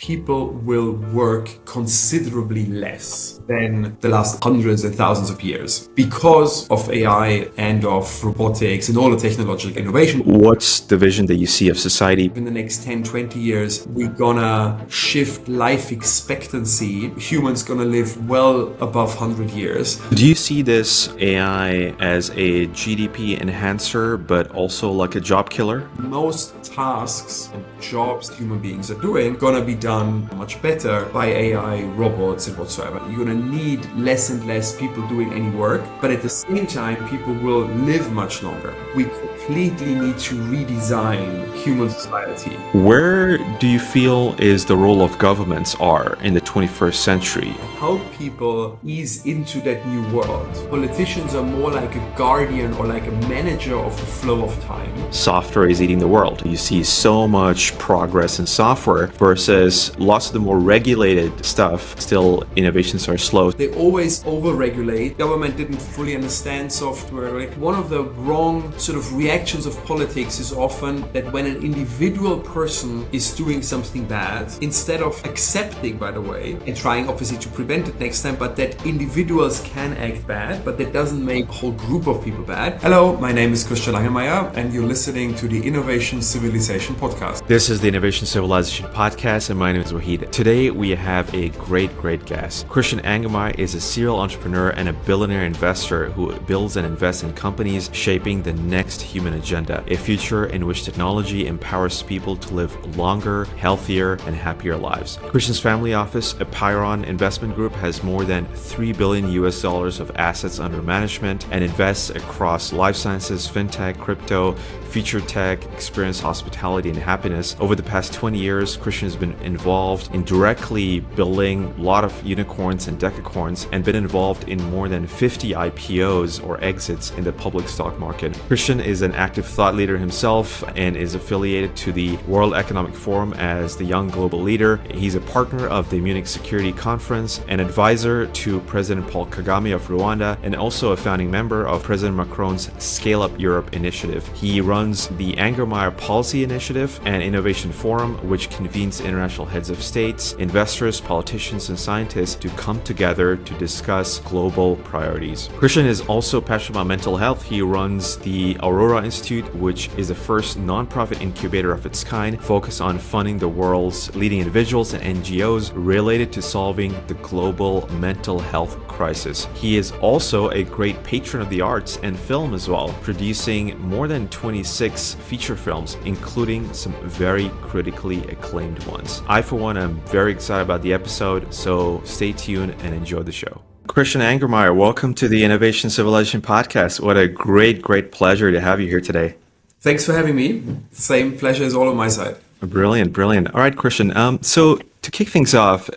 people will work considerably less than the last hundreds and thousands of years because of AI and of robotics and all the technological innovation. What's the vision that you see of society? In the next 10, 20 years, we're gonna shift life expectancy. Humans gonna live well above 100 years. Do you see this AI as a GDP enhancer, but also like a job killer? Most tasks and jobs human beings are doing gonna be done much better by AI, robots, and whatsoever. You're gonna need less and less people doing any work, but at the same time, people will live much longer. We completely need to redesign human society. Where do you feel is the role of governments are in the 21st century? Help people ease into that new world. Politicians are more like a guardian or like a manager of the flow of time. Software is eating the world. You see so much progress in software versus lots of the more regulated stuff. Still, innovations are slow. They always over-regulate. Government didn't fully understand software. Right? One of the wrong sort of reactions of politics is often that when an individual person is doing something bad, instead of accepting, by the way, and trying obviously to prevent it next time, but that individuals can act bad, but that doesn't make a whole group of people bad. Hello, my name is Christian Angermayer, and you're listening to the Innovation Civilization Podcast. This is the Innovation Civilization Podcast, and my name is Wahid. Today, we have a great guest. Christian Angermayer is a serial entrepreneur and a billionaire investor who builds and invests in companies shaping the next human agenda, a future in which technology empowers people to live longer, healthier, and happier lives. Christian's family office, Apeiron Investment Group, has more than $3 billion of assets under management and invests across life sciences, fintech, crypto, future tech, experience, hospitality, and happiness. Over the past 20 years, Christian has been involved in directly building a lot of unicorns and decacorns and been involved in more than 50 IPOs or exits in the public stock market. Christian is an active thought leader himself and is affiliated to the World Economic Forum as the Young Global Leader. He's a partner of the Munich Security Conference, an advisor to President Kagame of Rwanda, and also a founding member of President Macron's Scale Up Europe initiative. He runs the Angermayer Policy Initiative and Innovation Forum, which convenes international heads of states, investors, politicians, and scientists to come together to discuss global priorities. Christian is also passionate about mental health. He runs the Aurora Institute, which is the first nonprofit incubator of its kind, focused on funding the world's leading individuals and NGOs related to solving the global mental health crisis. He is also a great patron of the arts and film as well, producing more than 26 feature films, including some very critically acclaimed ones. I, for one, am very excited about the episode, so stay tuned and enjoy the show. Christian Angermayer, welcome to the Innovation Civilization Podcast. What a great pleasure to have you here today. Thanks for having me. Same pleasure is all on my side. Brilliant. All right, Christian. So to kick things off,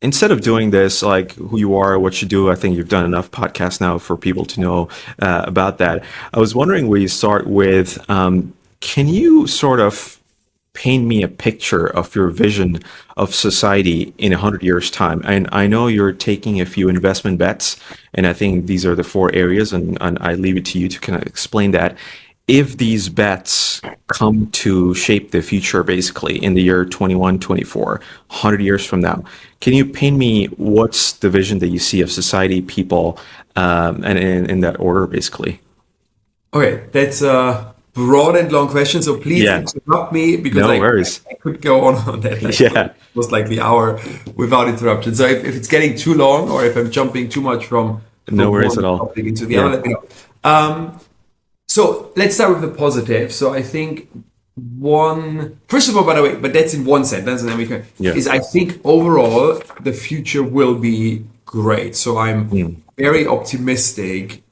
instead of doing this, like who you are, what you do, I think you've done enough podcasts now for people to know about that. I was wondering where you start with, can you sort of paint me a picture of your vision of society in 100 years' time? And I know you're taking a few investment bets, and I think these are the 4 areas, and I leave it to you to kind of explain that. If these bets come to shape the future, basically, in the year 21, 24, 100 years from now, can you paint me what's the vision that you see of society, people, and in that order, basically? Okay, that's a broad and long question, so please interrupt me because no worries. I could go on that. Most likely hour without interruption. So if it's getting too long or if I'm jumping too much from no worries at all topic into the other, let me know. So let's start with the positive. So I think first of all, by the way, but that's in one sentence, and then we can, is I think overall the future will be great. So I'm very optimistic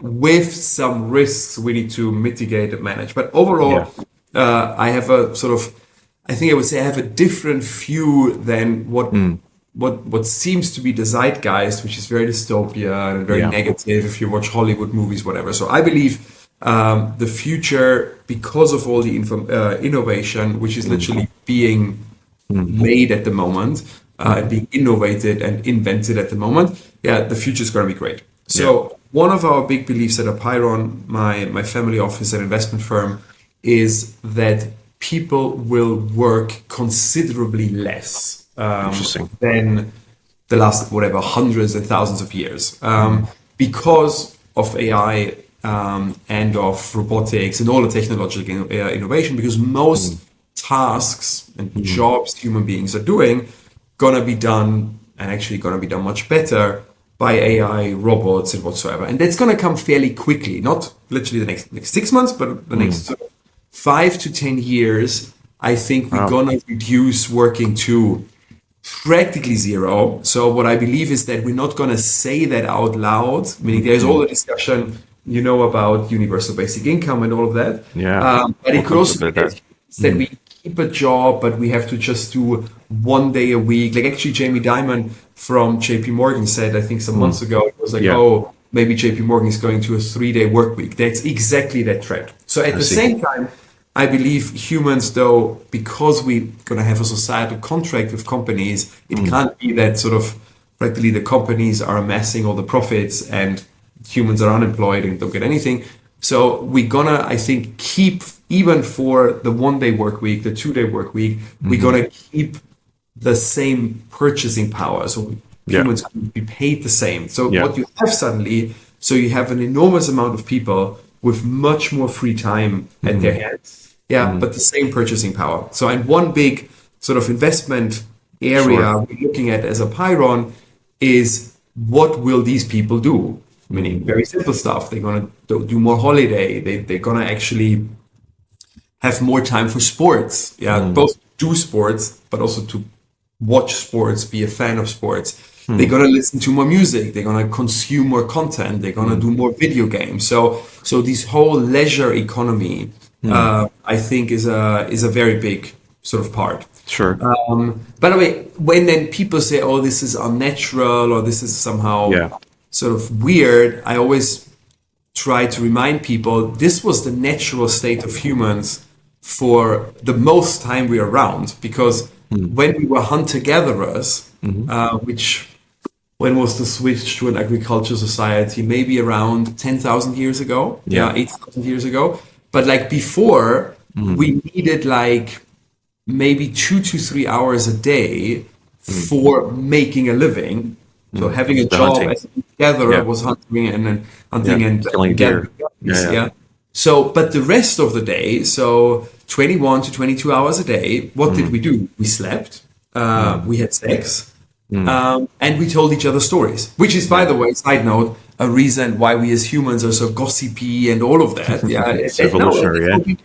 with some risks we need to mitigate and manage. But overall, I have I would say I have a different view than what seems to be the zeitgeist, which is very dystopia and very negative if you watch Hollywood movies, whatever. So I believe the future, because of all the innovation, which is literally being made at the moment, being innovated and invented at the moment, the future is going to be great. So one of our big beliefs at Apeiron, my family office and investment firm, is that people will work considerably less Interesting. than the last, whatever, hundreds and thousands of years. Because of AI and of robotics and all the technological innovation, because most tasks and jobs human beings are doing gonna be done, and actually gonna be done much better by AI, robots, and whatsoever. And that's gonna come fairly quickly, not literally the next 6 months, but the next sort of 5 to 10 years. I think we're gonna reduce working to practically zero. So what I believe is that we're not going to say that out loud, meaning there's all the discussion, about universal basic income and all of that. But it could also be that we keep a job, but we have to just do 1 day a week. Like actually Jamie Dimon from JP Morgan said, I think some months ago, it was like, oh, maybe JP Morgan is going to a 3-day work week. That's exactly that trend. So at the same time, I believe humans, though, because we're going to have a societal contract with companies, it can't be that sort of practically the companies are amassing all the profits and humans are unemployed and don't get anything. So we're going to, I think, keep, even for the 1-day work week, the 2-day work week, we're going to keep the same purchasing power. So humans can be paid the same. So what you have suddenly, so you have an enormous amount of people with much more free time at their hands. But the same purchasing power. So, and one big sort of investment area we're looking at as Apeiron is what will these people do? Meaning very simple stuff. They're going to do more holiday. They're going to actually have more time for sports. Both do sports, but also to watch sports, be a fan of sports. They're going to listen to more music. They're going to consume more content. They're going to do more video games. So this whole leisure economy, I think is a very big sort of part. Sure. By the way, when then people say, "Oh, this is unnatural," or "This is somehow sort of weird," I always try to remind people this was the natural state of humans for the most time we are around. Because when we were hunter-gatherers, which when was the switch to an agricultural society? Maybe around 10,000 years ago. 8,000 years ago. But like before, we needed like maybe 2 to 3 hours a day for making a living. So having a job hunting. as a gatherer was hunting and killing deer. So, but the rest of the day, so 21 to 22 hours a day, what did we do? We slept, we had sex, and we told each other stories, which is, by the way, side note, a reason why we as humans are so gossipy and all of that. It's evolutionary.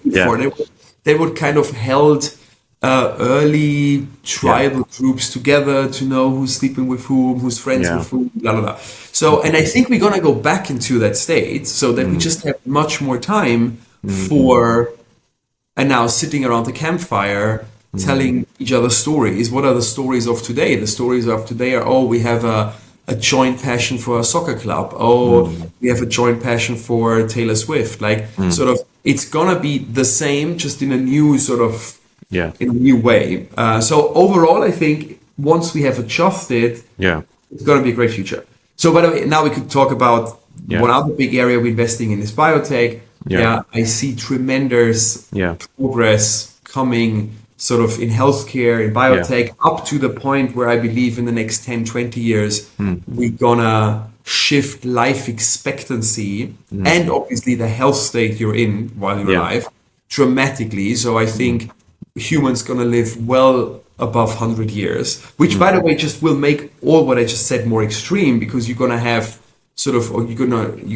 They would kind of held early tribal groups together to know who's sleeping with whom, who's friends with whom, blah, blah, blah. So, and I think we're going to go back into that state so that we just have much more time for, and now sitting around the campfire, telling each other stories. What are the stories of today? The stories of today are, oh, we have a joint passion for a soccer club. Oh, we have a joint passion for Taylor Swift. Like sort of, it's going to be the same, just in a new sort of, in a new way. So overall, I think once we have adjusted, it's going to be a great future. So by the way, now we could talk about one other big area we're investing in is biotech. I see tremendous progress coming sort of in healthcare, in biotech, up to the point where I believe in the next 10, 20 years, we're gonna shift life expectancy and obviously the health state you're in while you're alive dramatically. So I think humans gonna live well above 100 years, which by the way, just will make all what I just said more extreme, because you're gonna have sort of, or you're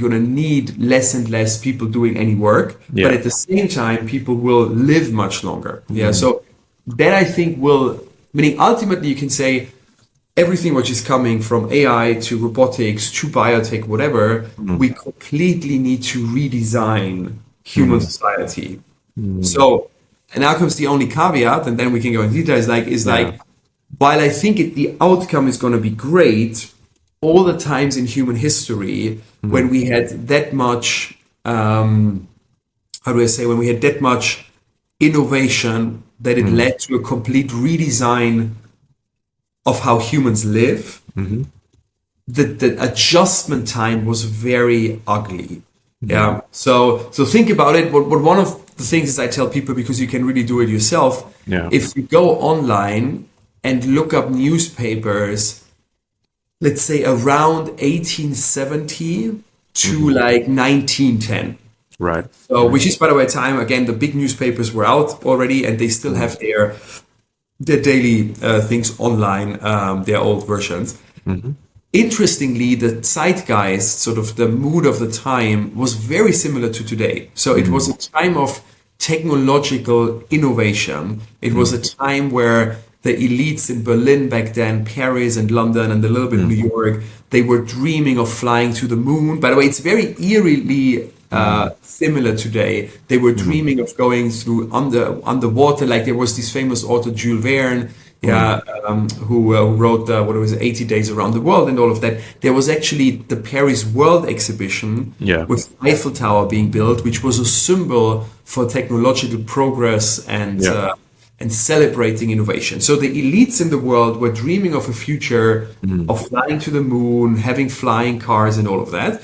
gonna need less and less people doing any work, but at the same time, people will live much longer. So that I think will, meaning ultimately you can say everything which is coming from AI to robotics to biotech, whatever, we completely need to redesign human society. So, and now comes the only caveat, and then we can go in detail, is like, while I think the outcome is going to be great, all the times in human history when we had that much, when we had that much innovation that it led to a complete redesign of how humans live, the adjustment time was very ugly. So think about it. What one of the things I tell people, because you can really do it yourself. Yeah. If you go online and look up newspapers, let's say around 1870 to like 1910. Right. So, which is, by the way, time, again, the big newspapers were out already, and they still have their daily things online, their old versions. Interestingly, the zeitgeist, sort of the mood of the time, was very similar to today. So it was a time of technological innovation. It was a time where the elites in Berlin back then, Paris and London and a little bit New York, they were dreaming of flying to the moon. By the way, it's very eerily similar today. They were dreaming of going through underwater. Like there was this famous author Jules Verne, who wrote 80 Days Around the World and all of that. There was actually the Paris World Exhibition with Eiffel Tower being built, which was a symbol for technological progress and celebrating innovation. So the elites in the world were dreaming of a future of flying to the moon, having flying cars and all of that.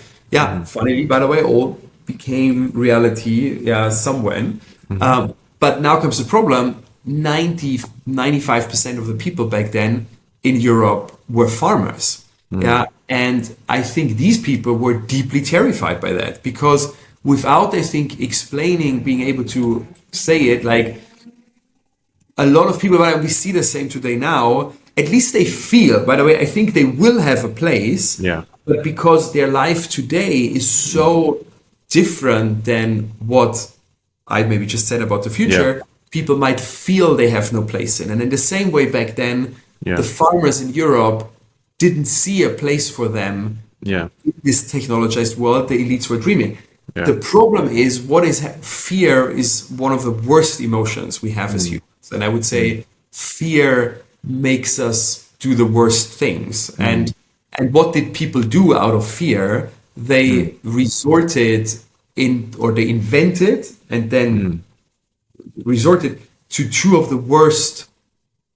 Funnily, by the way, all became reality somewhere. But now comes the problem. 95% of the people back then in Europe were farmers. And I think these people were deeply terrified by that, because without, I think, explaining, being able to say it, like a lot of people, we see the same today now, at least they feel, by the way, I think they will have a place, but because their life today is so different than what I maybe just said about the future, people might feel they have no place in. And in the same way back then, the farmers in Europe didn't see a place for them in this technologized world the elites were dreaming. The problem is, fear is one of the worst emotions we have as humans. And I would say fear makes us do the worst things. And what did people do out of fear? They they invented and then resorted to two of the worst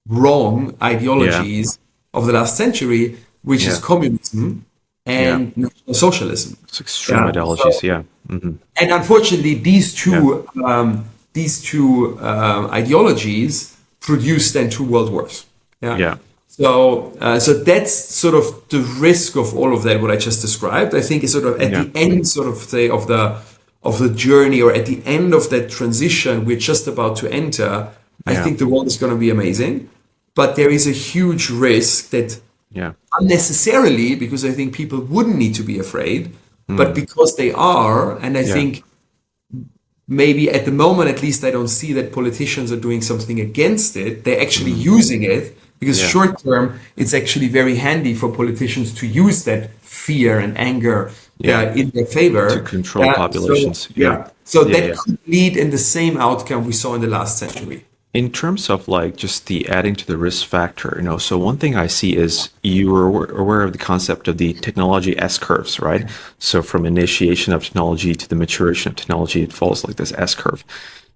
wrong ideologies of the last century, which is communism and National Socialism. It's extreme ideologies, And unfortunately, these two ideologies produced then two world wars. So that's sort of the risk of all of that. What I just described, I think, is sort of at the end, sort of say of the journey, or at the end of that transition we're just about to enter. I think the world is going to be amazing, but there is a huge risk that unnecessarily, because I think people wouldn't need to be afraid, but because they are, and I think maybe at the moment, at least, I don't see that politicians are doing something against it. They're actually using it, because short term, it's actually very handy for politicians to use that fear and anger in their favor. To control populations. So that could lead in the same outcome we saw in the last century. In terms of like just the adding to the risk factor, so one thing I see is you are aware of the concept of the technology S curves, right? So from initiation of technology to the maturation of technology, it follows like this S curve.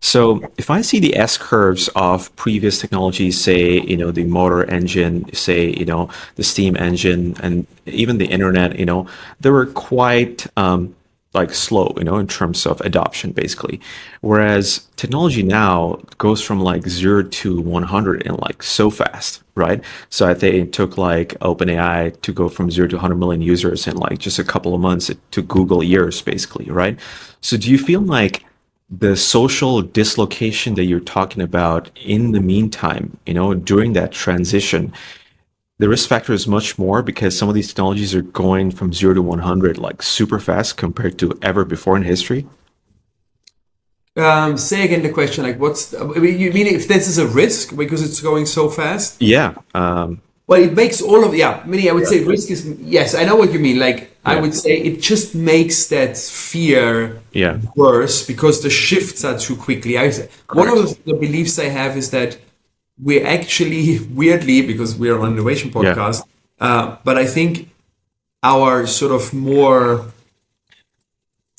So if I see the S curves of previous technologies, say, the motor engine, say, the steam engine, and even the internet, they were quite slow, in terms of adoption, basically. Whereas technology now goes from 0 to 100 in so fast, right? So I think it took OpenAI to go from 0 to 100 million users in just a couple of months. It took Google years, basically, right? So do you feel like the social dislocation that you're talking about in the meantime, during that transition, the risk factor is much more because some of these technologies are going from 0 to 100 super fast compared to ever before in history? Say again the question, you mean if this is a risk because it's going so fast? Well, it makes all of, meaning I would say risk is, yes, I know what you mean. I would say it just makes that fear worse because the shifts are too quickly. One of the beliefs I have is that we're actually, weirdly, because we're on an innovation podcast, but I think our sort of more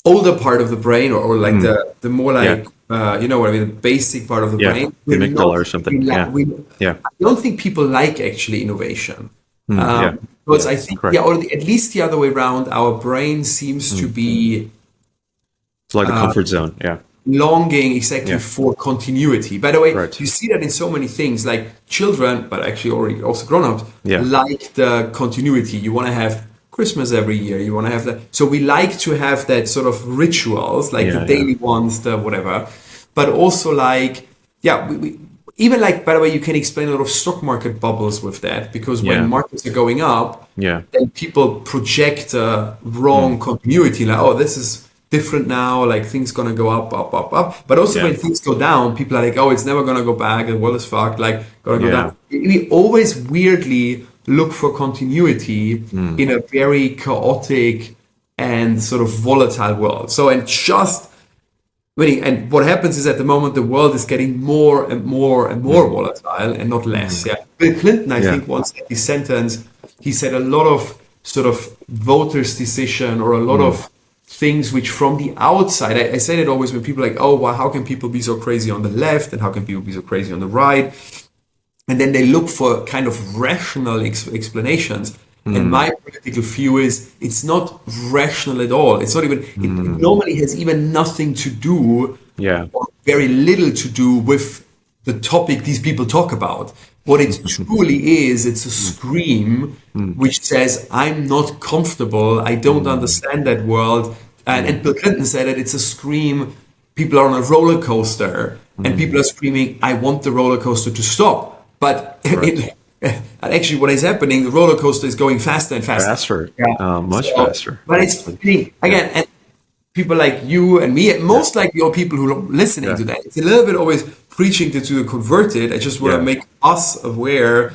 older part of the brain, or the more the basic part of the brain, the amygdala or something. I don't think people like actually innovation. Because I think, or at least the other way around, our brain seems to be... It's like the comfort zone, longing exactly for continuity. By the way, Right. you see that in so many things, like children, but actually already also grown-ups, like the continuity. You want to have Christmas every year. You want to have that. So we like to have that sort of rituals, like the daily ones, the whatever, but also like, we even like, by the way, you can explain a lot of stock market bubbles with that, because when markets are going up, then people project a wrong continuity, like, oh, this is different now, like things gonna go up, up, up, up. But also when things go down, people are like, oh, it's never gonna go back, the world is fucked, like gonna go down. We always weirdly look for continuity in a very chaotic and sort of volatile world. So, and what happens is at the moment the world is getting more and more and more volatile and not less. Bill Clinton, I think, once had this sentence. He said a lot of sort of voters' decision or a lot of things which from the outside, I say that always when people are like, oh, well, how can people be so crazy on the left and how can people be so crazy on the right? And then they look for kind of rational explanations. And my political view is it's not rational at all. It's not even, it normally has even nothing to do, or very little to do with the topic these people talk about. What it truly is, it's a scream which says, I'm not comfortable, I don't understand that world. And Bill Clinton said that it's a scream, people are on a roller coaster, and people are screaming, I want the roller coaster to stop. But actually, what is happening, the roller coaster is going faster and faster. Much faster. But it's, again, and people like you and me, and most likely all people who are listening to that, it's a little bit always preaching to the converted. I just want to make us aware,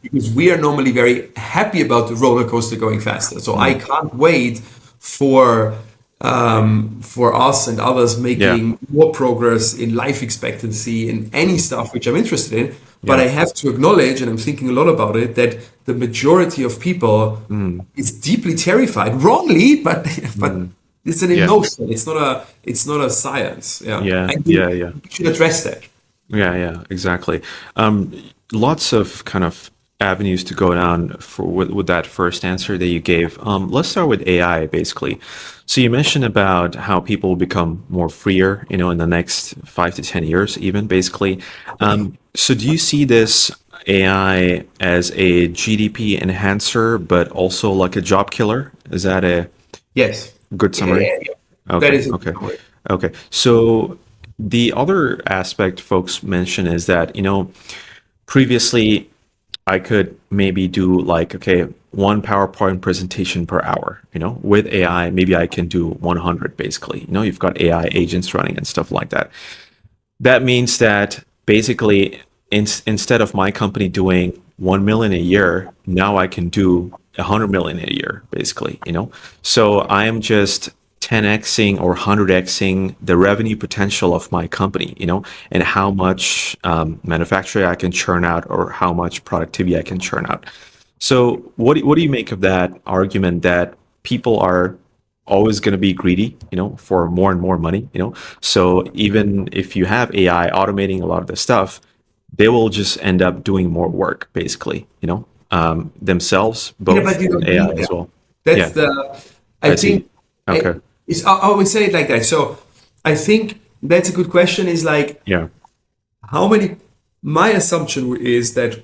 because we are normally very happy about the roller coaster going faster. So I can't wait for us and others making more progress in life expectancy, in any stuff which I'm interested in. But I have to acknowledge, and I'm thinking a lot about it, that the majority of people is deeply terrified, wrongly, but it's an emotion. It's not a science. We should address that. Exactly. Lots of kind of avenues to go down with that first answer that you gave. Let's start with AI, basically. So you mentioned about how people will become more freer, in the next 5 to 10 years, even basically. So do you see this AI as a GDP enhancer, but also like a job killer? Is that a good summary? Okay. That is Okay. So the other aspect folks mention is that, previously I could maybe do one PowerPoint presentation per hour, with AI, maybe I can do 100 basically, you've got AI agents running and stuff like that. That means that basically instead of my company doing 1 million a year, now I can do 100 million a year, basically, So I am just 10xing or 100xing the revenue potential of my company, and how much manufacturing I can churn out or how much productivity I can churn out. So what do you make of that argument that people are always going to be greedy, for more and more money, So even if you have AI automating a lot of the stuff, they will just end up doing more work, basically, themselves, both AI as well. That's I think. Okay. I would say it like that. So I think that's a good question. Is like, how many? My assumption is that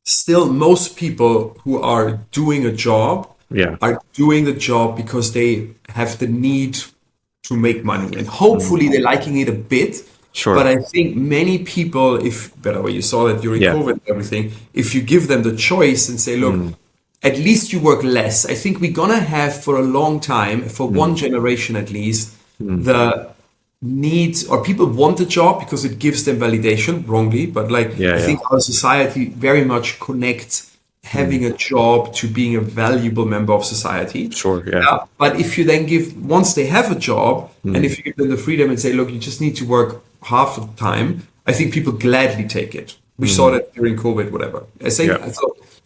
still most people who are doing a job are doing the job because they have the need to make money, and hopefully they're liking it a bit. Sure. But I think many people, by the way, you saw that during COVID and everything, if you give them the choice and say, look, at least you work less. I think we're gonna have for a long time, for one generation at least, the need, or people want a job because it gives them validation, wrongly, but I think our society very much connects having a job to being a valuable member of society. Sure, but if you then once they have a job, and if you give them the freedom and say, look, you just need to work half of the time, I think people gladly take it. We saw that during COVID, whatever.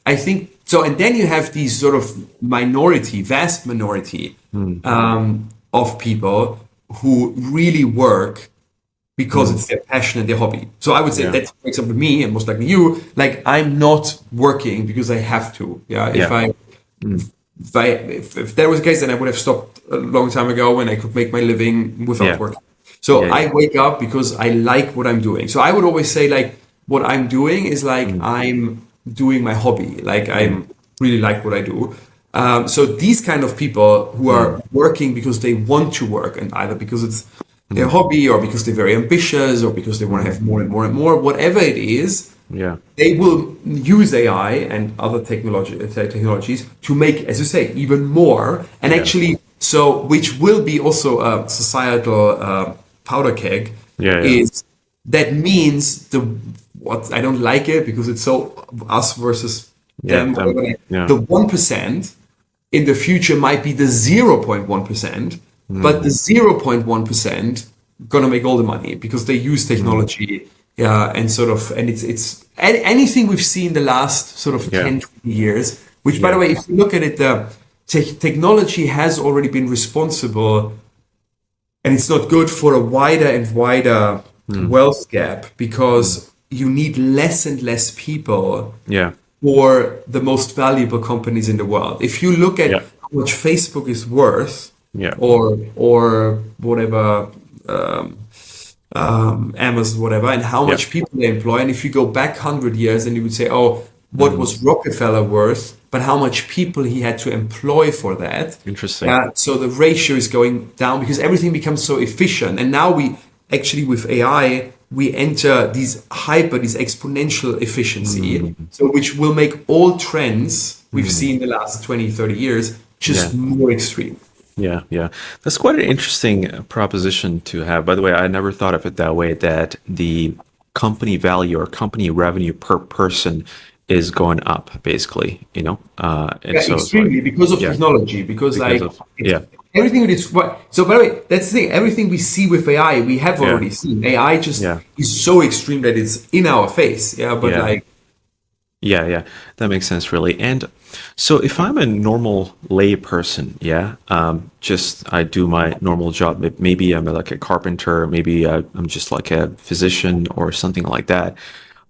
I think so, and then you have these sort of vast minority of people who really work because it's their passion and their hobby. So I would say that, for example, me and most likely you, I'm not working because I have to. If there was a case, then I would have stopped a long time ago when I could make my living without working. So I wake up because I like what I'm doing. So I would always say like what I'm doing is like I'm doing my hobby. Like I'm really like what I do. So these kind of people who are working because they want to work, and either because it's their hobby or because they're very ambitious or because they want to have more and more and more, whatever it is, they will use AI and other technologies to make, as you say, even more. And actually, so which will be also a societal powder keg, is that means what I don't like it because it's so us versus them. The 1% in the future might be the 0.1%, but the 0.1% gonna make all the money because they use technology. And sort of, and it's anything we've seen the last sort of 10, 20 years, which by the way, if you look at it, the technology has already been responsible, and it's not good for a wider and wider wealth gap because you need less and less people for the most valuable companies in the world. If you look at how much Facebook is worth, or whatever, Amazon, whatever, and how much people they employ. And if you go back 100 years, then you would say, oh, what was Rockefeller worth, but how much people he had to employ for that. Interesting. So the ratio is going down because everything becomes so efficient. And now we actually, with AI, we enter these exponential efficiency, so which will make all trends we've seen the last 20, 30 years just more extreme. Yeah. That's quite an interesting proposition to have. By the way, I never thought of it that way, that the company value or company revenue per person is going up, basically, you know? And so extremely, because of technology, because everything is what. So, by the way, that's the thing. Everything we see with AI, we have already seen. AI just is so extreme that it's in our face. That makes sense, really. And so if I'm a normal lay person, just I do my normal job. Maybe I'm like a carpenter, maybe I'm just like a physician or something like that.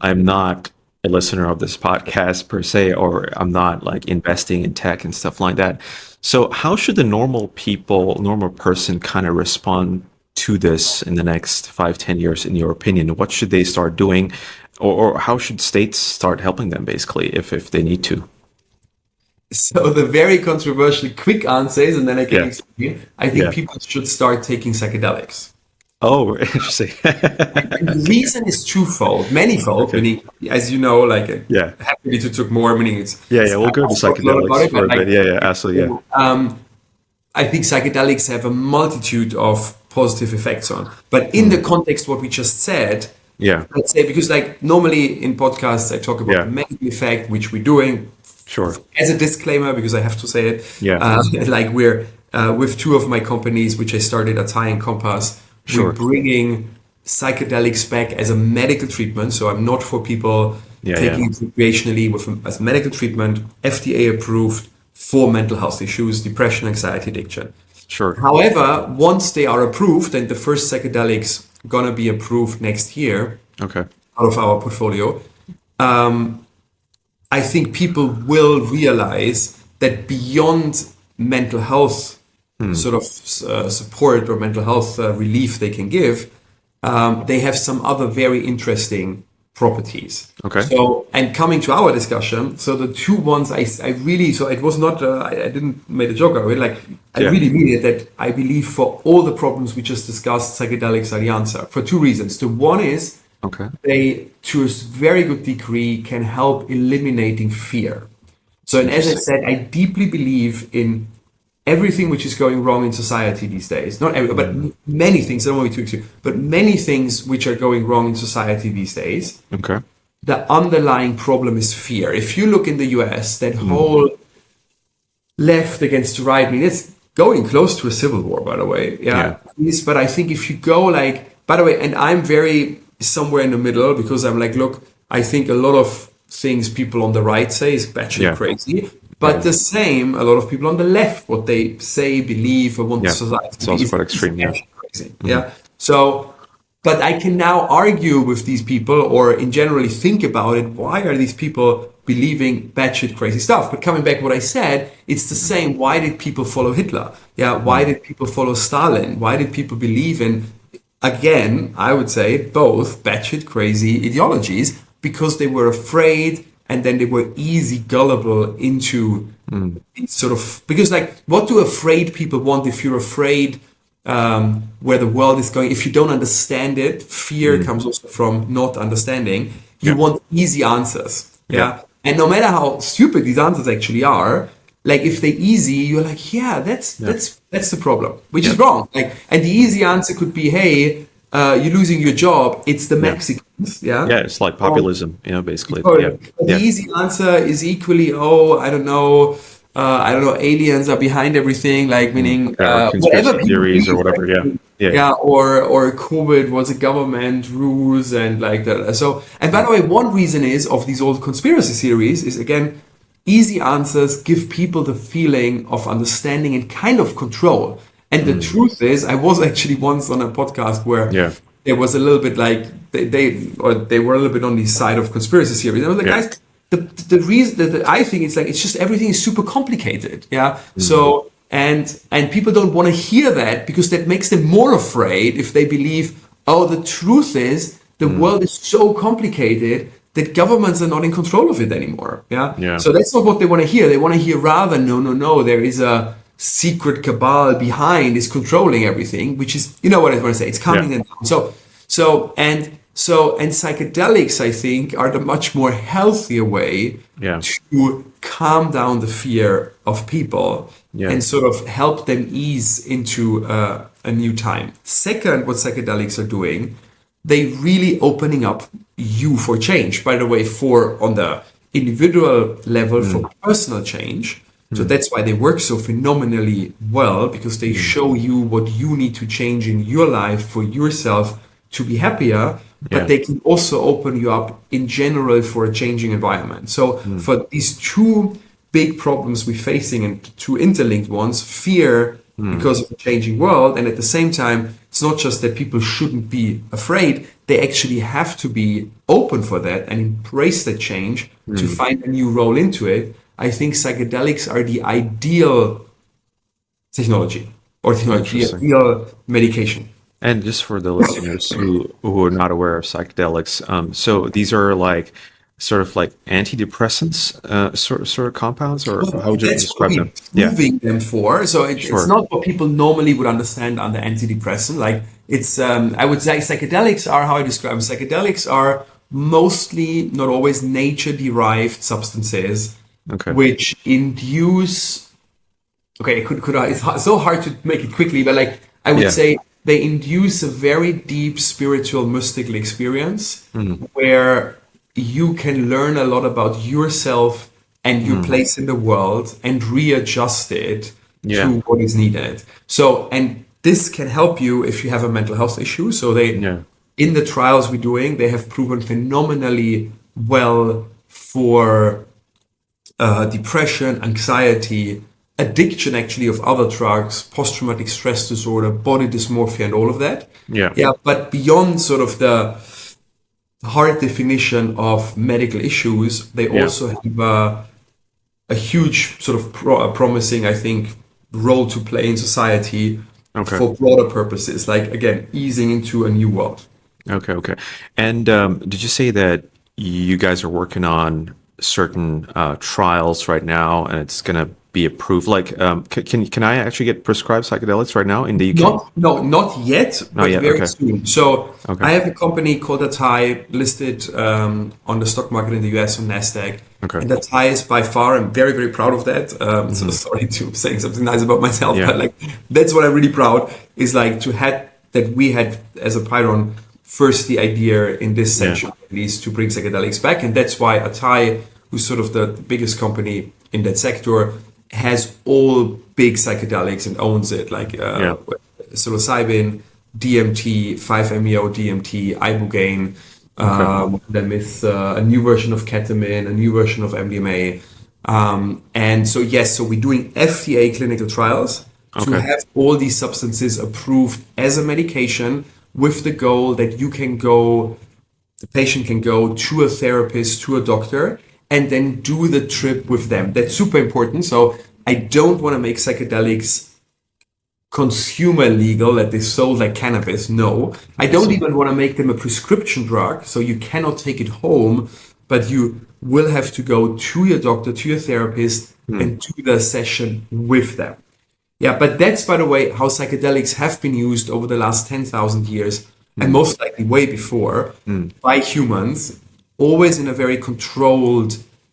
I'm not a listener of this podcast per se, or I'm not like investing in tech and stuff like that. So how should the normal person kind of respond to this in the next 5-10 years, in your opinion? What should they start doing? Or how should states start helping them, basically, if they need to? So the very controversial quick answer is, and then I can explain, I think people should start taking psychedelics. Oh, interesting. And the reason is twofold, manifold, meaning, as you know, like, happy to talk more, meaning it's... we'll go to psychedelics for a bit. Absolutely, I think psychedelics have a multitude of positive effects on. But in the context what we just said, let's say, because like normally in podcasts I talk about the medical effect, which we're doing. Sure. As a disclaimer, because I have to say it. Like we're with two of my companies, which I started, Apeiron and Compass. We're bringing psychedelics back as a medical treatment. So I'm not for people taking it recreationally as medical treatment, FDA approved for mental health issues, depression, anxiety, addiction. Sure. However, once they are approved, and the first psychedelics gonna be approved next year, out of our portfolio, I think people will realize that beyond mental health sort of support or mental health relief they can give, they have some other very interesting properties. So, and coming to our discussion, so the two ones I really, so it was not, I didn't make a joke of it, like I really mean it, that I believe for all the problems we just discussed, psychedelics are the answer for two reasons. The one is, they, to a very good degree, can help eliminating fear. So, and as I said, I deeply believe in everything which is going wrong in society these days. Not every, but many things. I don't want to be too extreme, but many things which are going wrong in society these days. The underlying problem is fear. If you look in the US, that whole left against the right, I mean, it's going close to a civil war, by the way. But I think if you go like, by the way, and I'm very somewhere in the middle, because I'm like, look, I think a lot of things people on the right say is batshit crazy, but the same, a lot of people on the left, what they say, believe, or want society to be, also quite extreme, crazy. So, but I can now argue with these people, or in generally think about it, why are these people believing batshit crazy stuff? But coming back to what I said, it's the same. Why did people follow Hitler? Why did people follow Stalin? Why did people believe in again, I would say both batshit crazy ideologies because they were afraid and then they were easy gullible into sort of, because like, what do afraid people want? If you're afraid where the world is going, if you don't understand it, fear comes also from not understanding. You want easy answers. Yeah. And no matter how stupid these answers actually are, like if they're easy, you're like, that's the problem, which is wrong. Like, and the easy answer could be, hey, you're losing your job. It's the Mexicans. Yeah. Yeah. It's like populism, basically. The easy answer is equally, aliens are behind everything, like meaning whatever theories or whatever. Or COVID was a government rules and like that. So, and by the way, one reason is of these old conspiracy theories is again, easy answers give people the feeling of understanding and kind of control. And the truth is, I was actually once on a podcast where there was a little bit like they were a little bit on the side of conspiracy theories. I was like, guys, the reason that I think it's like, it's just everything is super complicated. Yeah. So, and people don't want to hear that because that makes them more afraid if they believe, the truth is the world is so complicated that governments are not in control of it anymore. Yeah. So that's not what they want to hear. They want to hear rather, no, there is a secret cabal behind is controlling everything, which is, you know what I want to say, it's coming and and psychedelics, I think, are the much more healthier way to calm down the fear of people and sort of help them ease into a new time. Second, what psychedelics are doing, they really opening up you for change. By the way, for on the individual level, for personal change. So that's why they work so phenomenally well, because they show you what you need to change in your life for yourself to be happier, but they can also open you up in general for a changing environment. So for these two big problems we're facing, and two interlinked ones, fear because of the changing world, and at the same time, it's not just that people shouldn't be afraid, they actually have to be open for that and embrace that change to find a new role into it. I think psychedelics are the ideal technology, or the ideal medication. And just for the listeners who are not aware of psychedelics, so these are like sort of like antidepressants, sort of compounds, or how would you describe them? Moving them for. So it's not what people normally would understand under antidepressant. Like it's, I would say psychedelics are, how I describe them, psychedelics are mostly, not always, nature-derived substances, which induce. Okay, it's so hard to make it quickly, but like I would say, they induce a very deep spiritual, mystical experience where you can learn a lot about yourself and your place in the world and readjust it to what is needed. So, and this can help you if you have a mental health issue. So they, in the trials we're doing, they have proven phenomenally well for depression, anxiety, addiction actually of other drugs, post-traumatic stress disorder, body dysmorphia, and all of that. But beyond sort of the hard definition of medical issues, they also have a huge sort of promising, I think, role to play in society for broader purposes, like again, easing into a new world. Okay. And did you say that you guys are working on certain trials right now, and it's going to be approved? Like, can I actually get prescribed psychedelics right now in the UK? Not yet, but very soon. So I have a company called Atai listed on the stock market in the US on NASDAQ. And Atai is by far, I'm very, very proud of that. So sorry to saying something nice about myself, but like that's what I'm really proud is like to have that we had as Apeiron first the idea in this section at least to bring psychedelics back, and that's why Atai, who's sort of the biggest company in that sector, has all big psychedelics and owns it, like psilocybin, DMT, 5-MeO DMT, ibogaine, then with a new version of ketamine, a new version of MDMA, and so so we're doing FDA clinical trials to have all these substances approved as a medication, with the goal that the patient can go to a therapist, to a doctor, and then do the trip with them. That's super important. So I don't want to make psychedelics consumer legal, that they sold like cannabis. No, I don't even want to make them a prescription drug, so you cannot take it home, but you will have to go to your doctor, to your therapist, and do the session with them. Yeah, but that's, by the way, how psychedelics have been used over the last 10,000 years, and most likely way before, by humans, always in a very controlled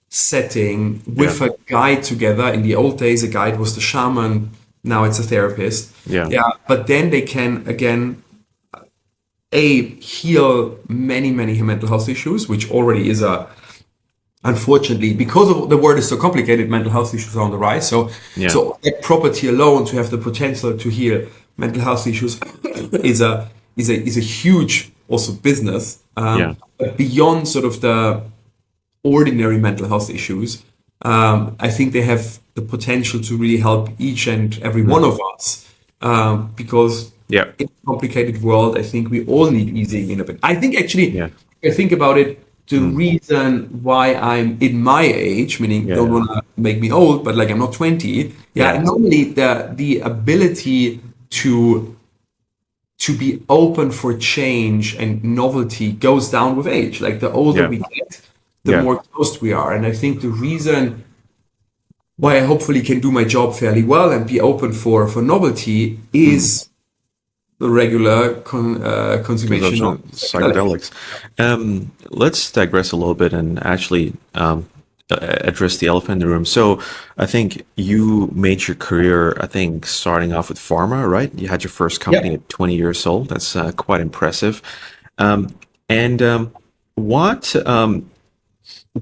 setting with a guide together. In the old days, a guide was the shaman. Now it's a therapist. Yeah. But then they can, again, heal many mental health issues, which already is unfortunately, because of the word is so complicated, mental health issues are on the rise. So that property alone, to have the potential to heal mental health issues is a huge also business. But beyond sort of the ordinary mental health issues, I think they have the potential to really help each and every one of us, because in a complicated world, I think we all need easing in a bit. I think actually, if I think about it, the reason why I'm in my age, meaning don't want to make me old, but like I'm not 20. Normally the ability to be open for change and novelty goes down with age. Like the older we get, the more closed we are. And I think the reason why I hopefully can do my job fairly well and be open for novelty is the regular consummation of psychedelics. Let's digress a little bit and actually address the elephant in the room. So I think you made your career, starting off with pharma, right? You had your first company at 20 years old. That's quite impressive.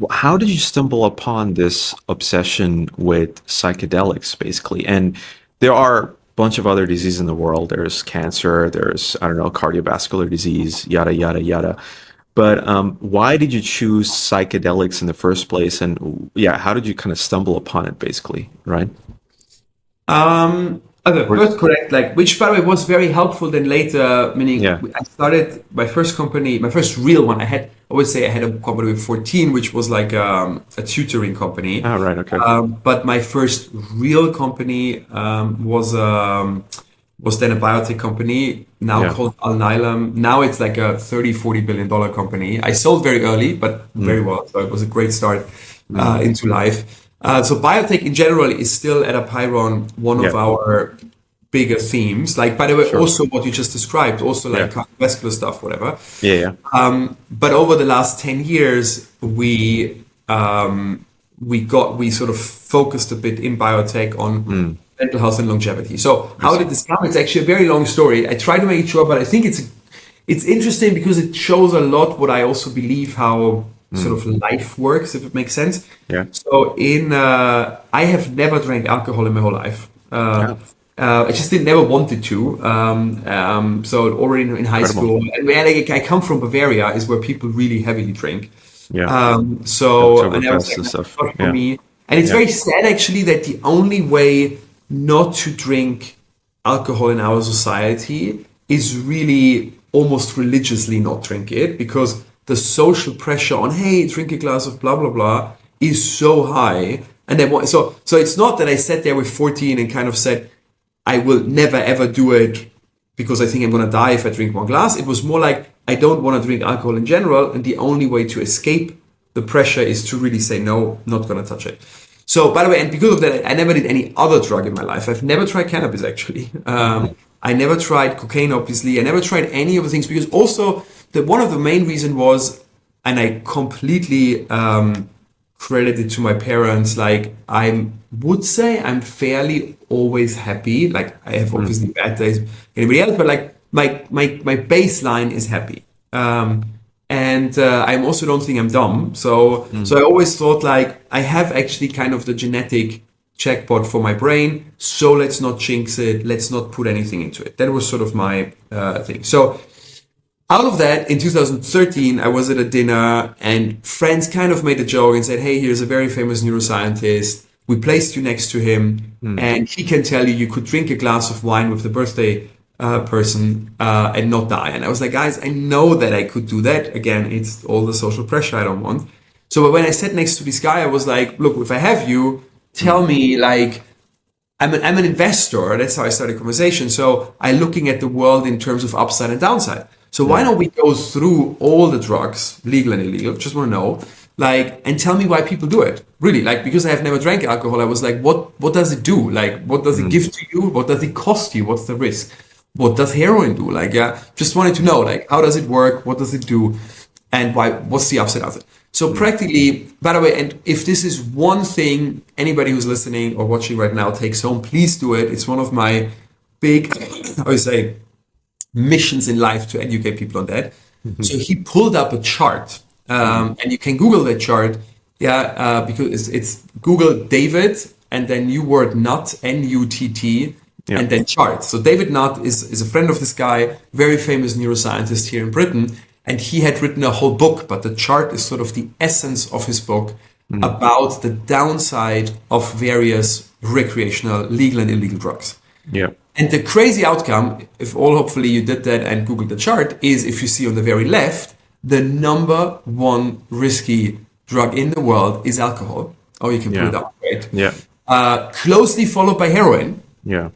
How did you stumble upon this obsession with psychedelics, basically? And there are a bunch of other diseases in the world. There's cancer, there's, cardiovascular disease, yada, yada, yada. But why did you choose psychedelics in the first place? And how did you kind of stumble upon it, basically, right? First correct, which by the way was very helpful then later, meaning I started my first company, my first real one. I always say I had a company with 14, which was like a tutoring company. Oh, right, okay. But my first real company was then a biotech company, now called Alnylam. Now it's like a $30-40 billion company. I sold very early, but very well. So it was a great start into life. So biotech in general is still at Apeiron one of our bigger themes. Like, by the way, also what you just described, also like cardiovascular stuff, whatever. But over the last 10 years, we sort of focused a bit in biotech on mental health and longevity. So how did this come? It's actually a very long story. I try to make it short, but I think it's interesting because it shows a lot what I also believe how sort of life works, if it makes sense. So I have never drank alcohol in my whole life. I just never wanted to. So already in high school, and I come from Bavaria, is where people really heavily drink. And that was like, stuff. For me. And it's very sad actually that the only way not to drink alcohol in our society is really almost religiously not drink it, because the social pressure on, hey, drink a glass of blah, blah, blah, is so high. And then, so it's not that I sat there with 14 and kind of said, I will never, ever do it because I think I'm going to die if I drink one glass. It was more like, I don't want to drink alcohol in general. And the only way to escape the pressure is to really say, no, not going to touch it. So, by the way, and because of that, I never did any other drug in my life. I've never tried cannabis, actually. I never tried cocaine, obviously. I never tried any of the things, because also one of the main reason was, and I completely credited to my parents, like I would say I'm fairly always happy. Like I have obviously bad days, anybody else, but like my baseline is happy. And I also don't think I'm dumb. So I always thought like I have actually kind of the genetic checkpot for my brain. So let's not jinx it. Let's not put anything into it. That was sort of my thing. So out of that, in 2013, I was at a dinner and friends kind of made a joke and said, hey, here's a very famous neuroscientist. We placed you next to him and he can tell you could drink a glass of wine with the birthday person and not die. And I was like, guys, I know that I could do that. Again, it's all the social pressure I don't want. So when I sat next to this guy, I was like, look, if I have you, tell me like, I'm an investor. That's how I started the conversation. So I'm looking at the world in terms of upside and downside. So why don't we go through all the drugs, legal and illegal? Just want to know, like, and tell me why people do it. Really, like, because I have never drank alcohol, I was like, what does it do? Like, what does it give to you? What does it cost you? What's the risk? What does heroin do? Like, just wanted to know, like, how does it work? What does it do? And why? What's the upside of it? So practically, by the way, and if this is one thing anybody who's listening or watching right now takes home, please do it. It's one of my big, I would say, missions in life to educate people on that. So he pulled up a chart, and you can Google that chart, because it's Google David and then new word Nutt, Nutt, and then chart. So David Nutt is a friend of this guy, very famous neuroscientist here in Britain, and he had written a whole book, but the chart is sort of the essence of his book about the downside of various recreational, legal and illegal drugs. Yeah. And the crazy outcome, if hopefully you did that and Googled the chart, is if you see on the very left, the number one risky drug in the world is alcohol. Oh, you can put it up, right? Yeah. Closely followed by heroin. Yeah.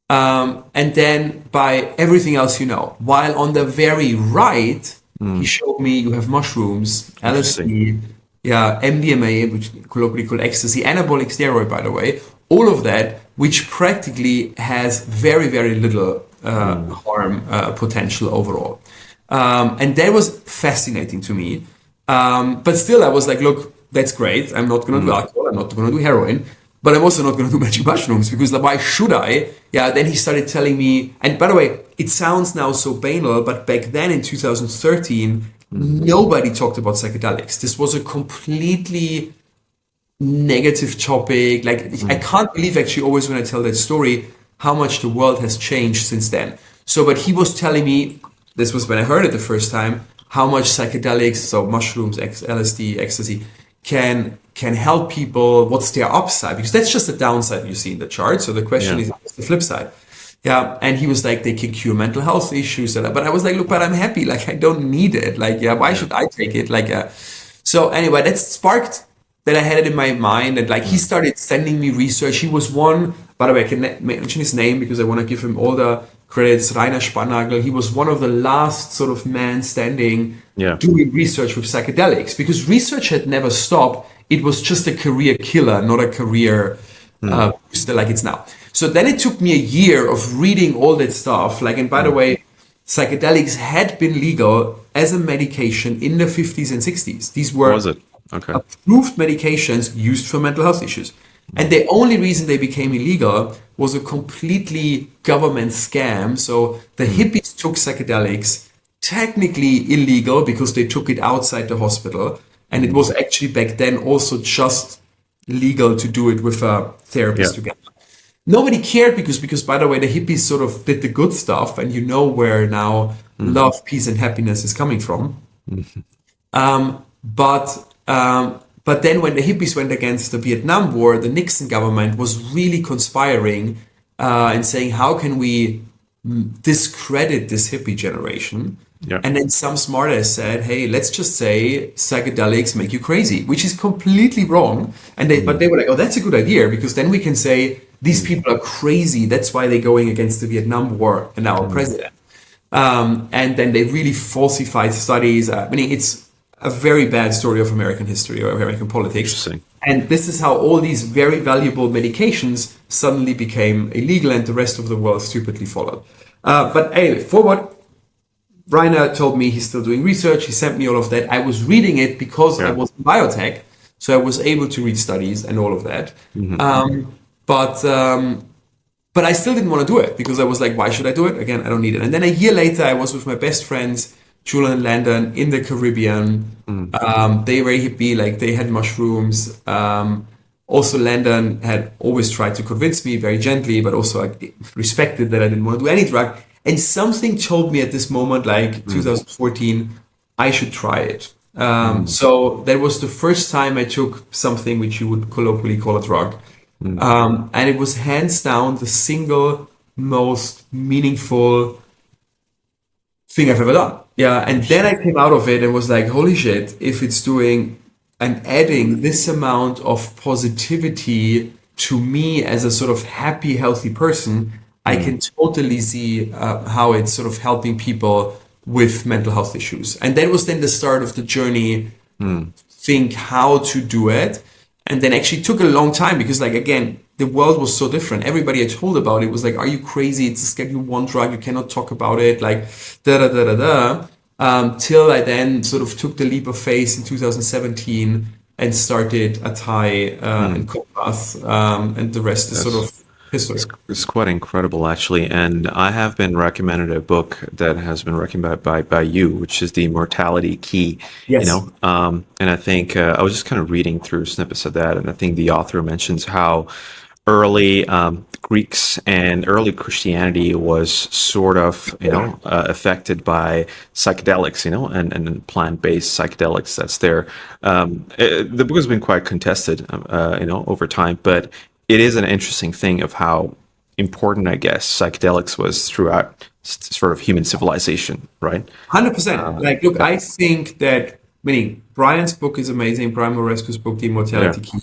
And then by everything else you know. While on the very right, he showed me you have mushrooms, LSD, MDMA, which colloquially called ecstasy, anabolic steroid, by the way, all of that, which practically has very, very little harm potential overall. And that was fascinating to me. But still, I was like, look, that's great. I'm not going to do alcohol. I'm not going to do heroin. But I'm also not going to do magic mushrooms because why should I? Yeah, then he started telling me, and by the way, it sounds now so banal, but back then in 2013, nobody talked about psychedelics. This was a completely negative topic. Like, I can't believe actually always when I tell that story, how much the world has changed since then. So, but he was telling me, this was when I heard it the first time, how much psychedelics, so mushrooms, LSD, ecstasy, can help people, what's their upside, because that's just the downside you see in the chart. So the question is what's the flip side? Yeah, and he was like, they can cure mental health issues, but I was like, look, but I'm happy, like I don't need it, like why should I take it? Like so anyway, that sparked that I had it in my mind, and like he started sending me research. He was one, by the way, I can mention his name because I want to give him all the credits, Rainer Spannagel. He was one of the last sort of men standing doing research with psychedelics, because research had never stopped. It was just a career killer, not a career booster like it's now. So then it took me a year of reading all that stuff. Like, and by the way, psychedelics had been legal as a medication in the 50s and 60s. These were approved medications used for mental health issues. And the only reason they became illegal was a completely government scam. So the hippies took psychedelics, technically illegal because they took it outside the hospital. And it was actually back then also just legal to do it with a therapist together. Nobody cared because by the way, the hippies sort of did the good stuff, and you know where now love, peace, and happiness is coming from. But then when the hippies went against the Vietnam War, the Nixon government was really conspiring and saying, how can we discredit this hippie generation? And then some smartass said, hey, let's just say psychedelics make you crazy, which is completely wrong. And but they were like, oh, that's a good idea, because then we can say these people are crazy. That's why they're going against the Vietnam War and our president. And then they really falsified studies. I mean, it's a very bad story of American history or American politics. And this is how all these very valuable medications suddenly became illegal, and the rest of the world stupidly followed. But anyway, forward. Rainer told me he's still doing research. He sent me all of that. I was reading it because I was in biotech, so I was able to read studies and all of that. But I still didn't want to do it because I was like, why should I do it? Again, I don't need it. And then a year later, I was with my best friends, Julian and Landon, in the Caribbean. They were hippie, like they had mushrooms. Also, Landon had always tried to convince me very gently, but also I respected that I didn't want to do any drug. And something told me at this moment, like 2014, I should try it. So that was the first time I took something which you would colloquially call a drug. And it was hands down the single most meaningful thing I've ever done. Yeah. And then I came out of it and was like, holy shit, if it's doing and adding this amount of positivity to me as a sort of happy, healthy person, I can totally see how it's sort of helping people with mental health issues. And that was then the start of the journey, think how to do it. And then actually took a long time because, like, again, the world was so different. Everybody I told about it was like, are you crazy? It's a Schedule 1 drug. You cannot talk about it. Like, till I then sort of took the leap of faith in 2017 and started Atai and Compass, and the rest is sort of history. It's quite incredible, actually. And I have been recommended a book that has been recommended by you, which is The Immortality Key. Yes. And I think I was just kind of reading through snippets of that, and I think the author mentions how early Greeks and early Christianity was sort of, affected by psychedelics, and plant-based psychedelics that's there. The book has been quite contested, over time, but it is an interesting thing of how important, I guess, psychedelics was throughout sort of human civilization, right? 100%. Look, I think that, meaning Brian's book is amazing, Brian Moresco's book, The Immortality Key.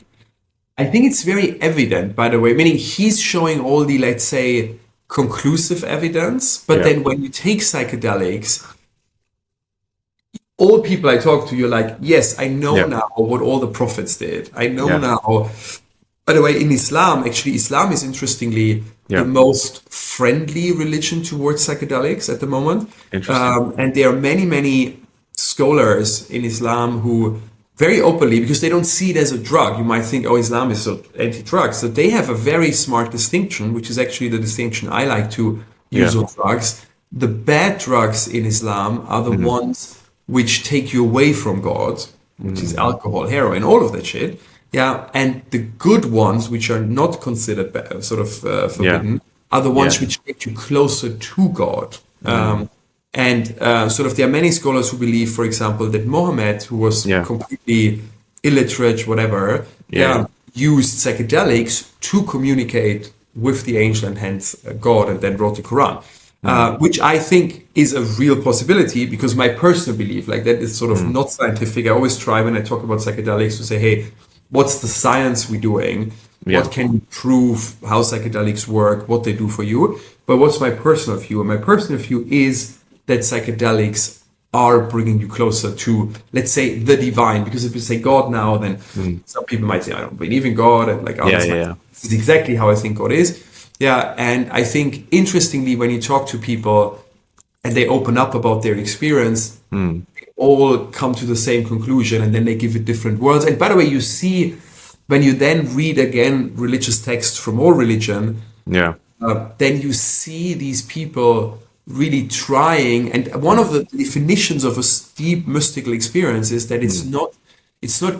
I think it's very evident, by the way, meaning he's showing all the, let's say, conclusive evidence, but then when you take psychedelics, all people I talk to, you're like, yes, I know now what all the prophets did. I know now. By the way, in Islam, actually, Islam is interestingly the most friendly religion towards psychedelics at the moment. And there are many, many scholars in Islam who very openly, because they don't see it as a drug. You might think, oh, Islam is so anti-drug. So they have a very smart distinction, which is actually the distinction I like to use on drugs. The bad drugs in Islam are the ones which take you away from God, which is alcohol, heroin, all of that shit. Yeah, and the good ones, which are not considered forbidden, are the ones which take you closer to God. And sort of there are many scholars who believe, for example, that Mohammed, who was completely illiterate, whatever, used psychedelics to communicate with the angel and hence God, and then wrote the Quran. Which I think is a real possibility, because my personal belief, like that is sort of not scientific. I always try when I talk about psychedelics to say, hey, what's the science we're doing? What can you prove how psychedelics work, what they do for you? But what's my personal view? And my personal view is that psychedelics are bringing you closer to, let's say, the divine. Because if you say God now, then some people might say, I don't believe in God. And like, this is exactly how I think God is. Yeah, and I think, interestingly, when you talk to people and they open up about their experience, they all come to the same conclusion, and then they give it different words. And by the way, you see, when you then read again religious texts from all religion, then you see these people really trying. And one of the definitions of a deep mystical experience is that it's not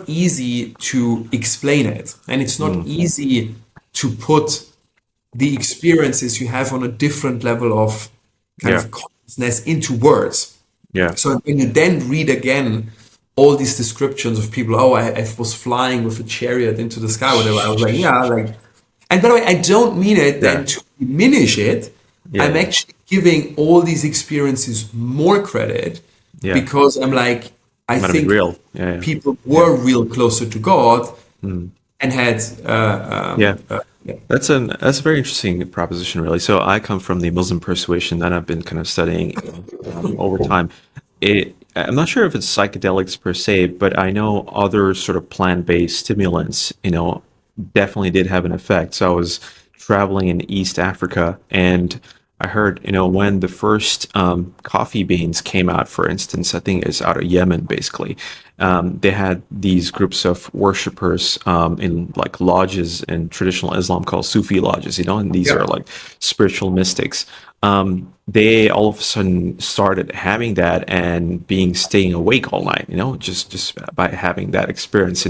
easy to explain it, and it's not easy to put the experiences you have on a different level of kind of consciousness into words. So when you then read again all these descriptions of people, I was flying with a chariot into the sky, whatever, I was like, and by the way, I don't mean it then to diminish it. I'm actually giving all these experiences more credit, because I'm like, I think real. People were real closer to God and had That's a very interesting proposition, really. So I come from the Muslim persuasion that I've been kind of studying over time. I'm not sure if it's psychedelics per se, but I know other sort of plant-based stimulants, definitely did have an effect. So I was traveling in East Africa, and I heard, when the first coffee beans came out, for instance, I think it's out of Yemen, basically. They had these groups of worshippers in like lodges in traditional Islam called Sufi lodges, and these are like spiritual mystics. They all of a sudden started having that and staying awake all night, just by having that experience,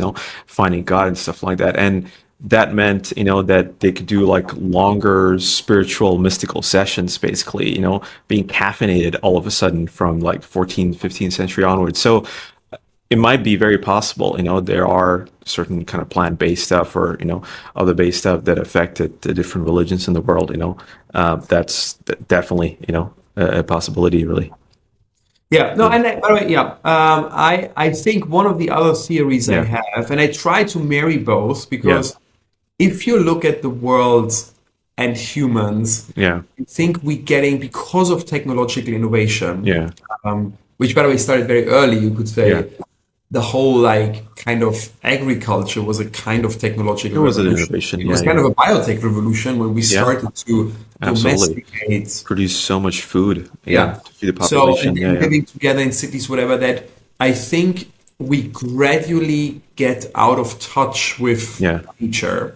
finding God and stuff like that. And that meant, that they could do like longer spiritual mystical sessions, basically, being caffeinated all of a sudden from like 14th, 15th century onwards. So it might be very possible, there are certain kind of plant-based stuff or, other based stuff that affected the different religions in the world, that's definitely, a possibility, really. And by the way, I think one of the other theories I have, and I try to marry both, because if you look at the world and humans, Yeah. I think we're getting, because of technological innovation, Yeah. which by the way started very early, you could say, Yeah. the whole like kind of agriculture was a kind of technological It was an revolution. innovation. It Yeah. was kind Yeah. of a biotech revolution when we Yeah. started to Absolutely. domesticate. Produce so much food. Yeah. Yeah. To feed the So, population. and Yeah. then Yeah. living together in cities, whatever, that I think we gradually get out of touch with Yeah. nature.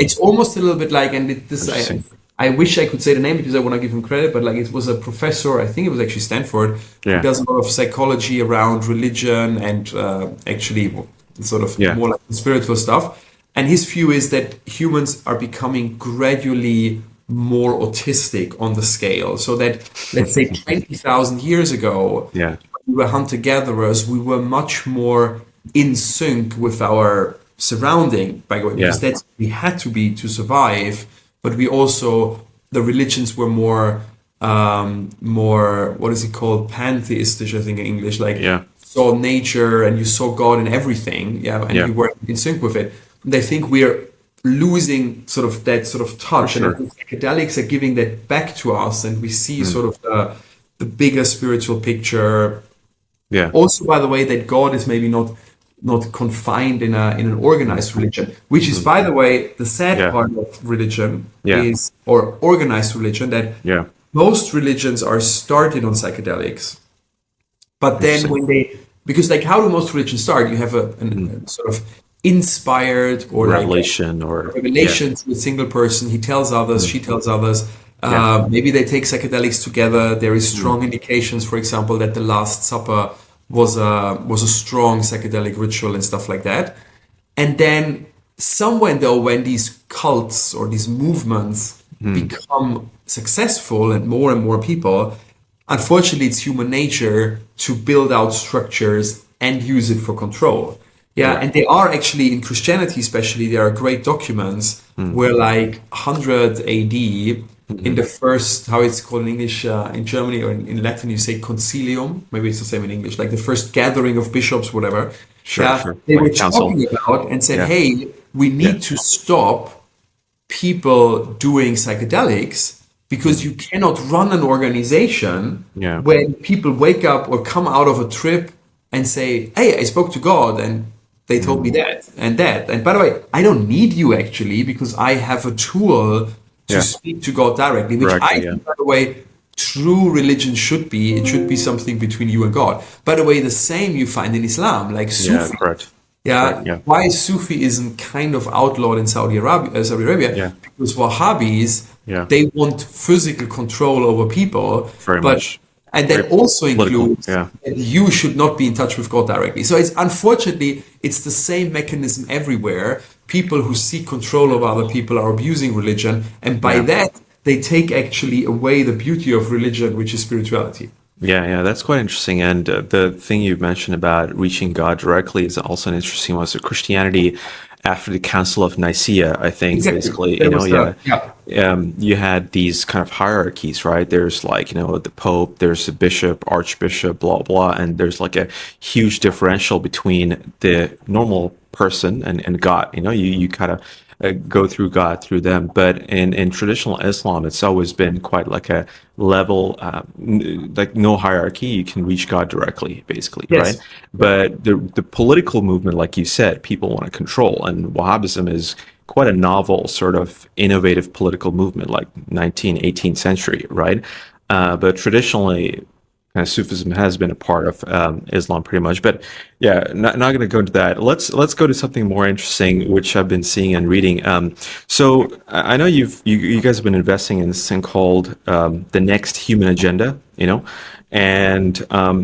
It's almost a little bit like, and Interesting. I wish I could say the name because I want to give him credit, but like it was a professor, I think it was actually Stanford, who Yeah. does a lot of psychology around religion and actually sort of Yeah. more like spiritual stuff. And his view is that humans are becoming gradually more autistic on the scale. So that, let's say, 20,000 years ago, Yeah. we were hunter-gatherers, we were much more in sync with our surrounding, by the way, because Yeah. that's we had to be to survive. But we also, the religions were more, what is it called, pantheistic, I think in English, like Yeah. saw nature and you saw God in everything, yeah, and Yeah. you were in sync with it. And I think we are losing sort of that sort of touch, and I sure. think psychedelics are giving that back to us, and we see sort of the bigger spiritual picture. Yeah. Also, by the way, that God is maybe not confined in an organized religion, which is, by the way, the sad Yeah. part of religion Yeah. is, or organized religion, that Yeah. most religions are started on psychedelics, but then Interesting. when they, because like how do most religions start? You have a sort of inspired or like Revelation or revelation to a single person. He tells others, she tells others. Yeah. Maybe they take psychedelics together. There is strong indications, for example, that the Last Supper was a strong psychedelic ritual and stuff like that. And then somewhere though, when these cults or these movements become successful and more people, unfortunately, it's human nature to build out structures and use it for control. Yeah, and there are actually in Christianity, especially, there are great documents where, like 100 AD, in the first, how it's called in English, in Germany or in Latin, you say concilium. Maybe it's the same in English, like the first gathering of bishops, whatever. Sure, Yeah, sure. they Like were a council. talking about and said, Yeah. hey, we need to stop people doing psychedelics because you cannot run an organization Yeah. when people wake up or come out of a trip and say, hey, I spoke to God and they told me that and that. And by the way, I don't need you actually because I have a tool to Yeah. speak to God directly, which Directly, I think, by the way, true religion should be. It should be something between you and God. By the way, the same you find in Islam, like Yeah. Sufi. Correct. Yeah. Correct, yeah. Why is Sufism kind of outlawed in Saudi Arabia? Yeah. Because Wahhabis, Yeah. they want physical control over people. Very but, much. And that Very also political, includes yeah. that you should not be in touch with God directly. So it's unfortunately, it's the same mechanism everywhere. People who seek control of other people are abusing religion. And by Yeah. that, they take actually away the beauty of religion, which is spirituality. Yeah, that's quite interesting. And the thing you mentioned about reaching God directly is also an interesting one. So Christianity, after the Council of Nicaea, I think, Exactly. basically, That was you had these kind of hierarchies, right? There's like, the Pope, there's a bishop, archbishop, blah, blah. And there's like a huge differential between the normal person and God. You kind of go through God through them. But in traditional Islam, it's always been quite like a level, like no hierarchy. You can reach God directly, basically, Yes. right? But the political movement, like you said, people want to control. And Wahhabism is quite a novel, sort of innovative political movement, like 19th, 18th century, right? But traditionally, kind of Sufism has been a part of Islam pretty much, but yeah, not going to go into that. Let's go to something more interesting, which I've been seeing and reading. So I know you guys have been investing in this thing called the Next Human Agenda, and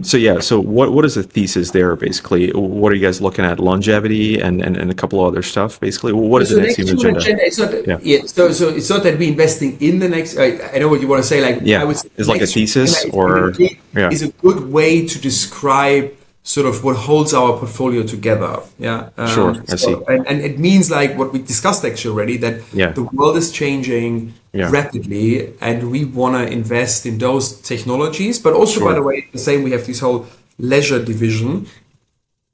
so what is the thesis there basically? What are you guys looking at? Longevity and a couple of other stuff basically. What is the Next Human Agenda? It's not that, so it's not that we're investing in the next. I know what you want to say. Like, Yeah, I would say it's like a Next Human thesis Agenda or is a good way to describe sort of what holds our portfolio together. Yeah. Sure, I see. And it means like what we discussed actually already, that Yeah. the world is changing Yeah. rapidly and we want to invest in those technologies, but also, by Sure. the way, the same, we have this whole leisure division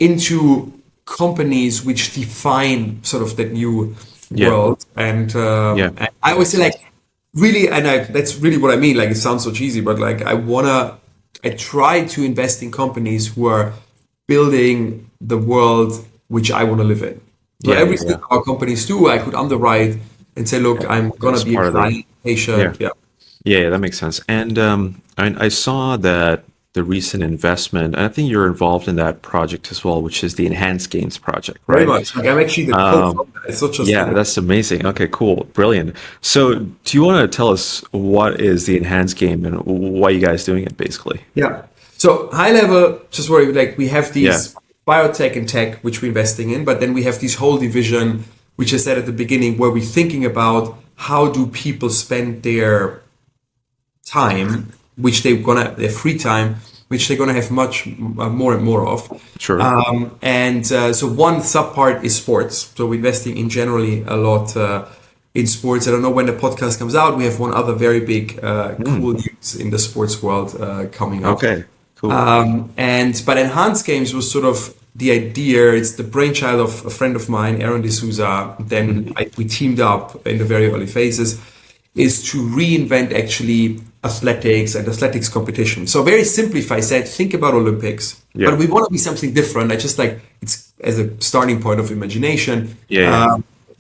into companies which define sort of that new world. And I always say like, really, that's really what I mean. Like, it sounds so cheesy, but like, I try to invest in companies who are building the world which I want to live in. So everything our companies do, I could underwrite and say, look, I'm going to be a client, patient. Yeah, that makes sense. And I saw that the recent investment, and I think you're involved in that project as well, which is the Enhanced Games project, right? Very much. Like, I'm actually the co-founder. It's not just that's amazing. Okay, cool, brilliant. So, do you want to tell us what is the Enhanced Game and why are you guys doing it, basically? Yeah. So, high level, just where like we have these biotech and tech which we're investing in, but then we have this whole division, which I said at the beginning, where we're thinking about how do people spend their time, which their free time, which they're gonna have much more and more of. Sure. So one subpart is sports. So we're investing in generally a lot in sports. I don't know when the podcast comes out. We have one other very big cool news in the sports world coming up. Okay, cool. But Enhanced Games was sort of the idea. It's the brainchild of a friend of mine, Aaron D'Souza. Then we teamed up in the very early phases, is to reinvent actually athletics competition. So very simplified said, think about Olympics, but we want to be something different. I just like, it's as a starting point of imagination.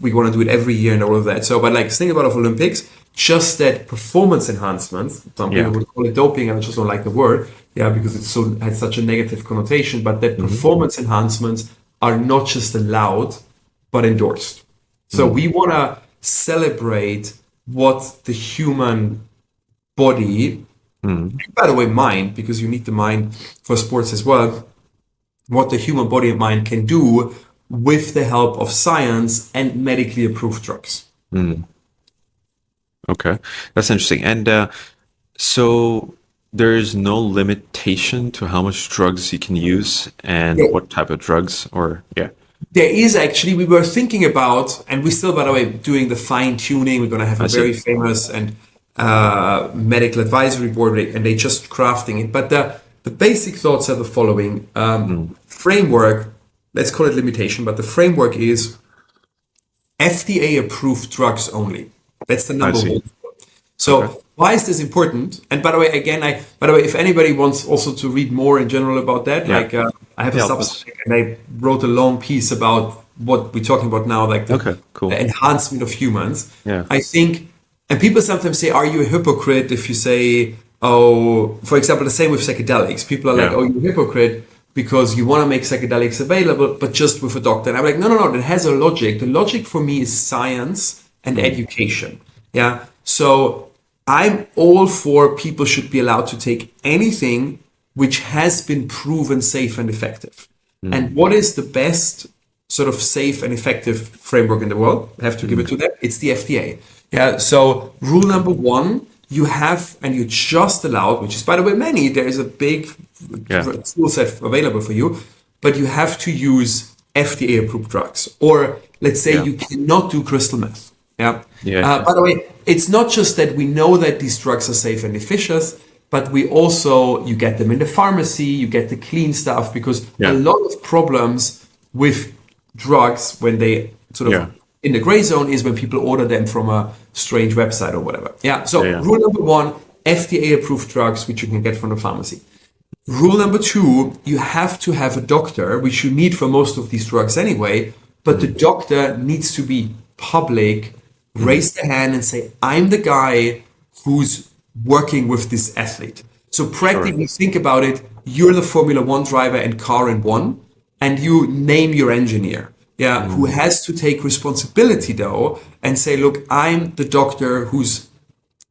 We want to do it every year and all of that. So, but like, think about Olympics, just that performance enhancements. Some people would call it doping, and I just don't like the word. Because it has such a negative connotation, but that performance enhancements are not just allowed, but endorsed. So we want to celebrate what the human body, by the way, mind, because you need the mind for sports as well, what the human body and mind can do with the help of science and medically approved drugs. Okay, that's interesting. And so there's no limitation to how much drugs you can use and what type of drugs, There is actually, we were thinking about, and we're still, by the way, doing the fine tuning. We're going to have a very famous and medical advisory board, and they're just crafting it. But the basic thoughts are the following. Framework, let's call it limitation, but the framework is FDA approved drugs only. That's the number one. So why is this important? And by the way, if anybody wants also to read more in general about that, I have a Substack, and I wrote a long piece about what we're talking about now, like the enhancement of humans. I think, and people sometimes say, are you a hypocrite if you say, for example, the same with psychedelics. People are like, you're a hypocrite because you want to make psychedelics available, but just with a doctor. And I'm like, no, that has a logic. The logic for me is science and education. So I'm all for people should be allowed to take anything which has been proven safe and effective. And what is the best sort of safe and effective framework in the world? I have to give it to them. It's the FDA. So rule number one, you have, and you're just allowed, which is, by the way, there is a big tool set available for you, but you have to use FDA approved drugs. Or let's say you cannot do crystal meth. By the way, it's not just that we know that these drugs are safe and efficacious, but we also, you get them in the pharmacy, you get the clean stuff, because a lot of problems with drugs when they sort of in the gray zone is when people order them from a strange website or whatever. So rule number one, FDA approved drugs, which you can get from the pharmacy. Rule number two, you have to have a doctor, which you need for most of these drugs anyway, but the doctor needs to be public, raise their hand and say, I'm the guy who's working with this athlete. So practically think about it, you're the Formula One driver and car in one, and you name your engineer, who has to take responsibility though, and say, look, I'm the doctor who's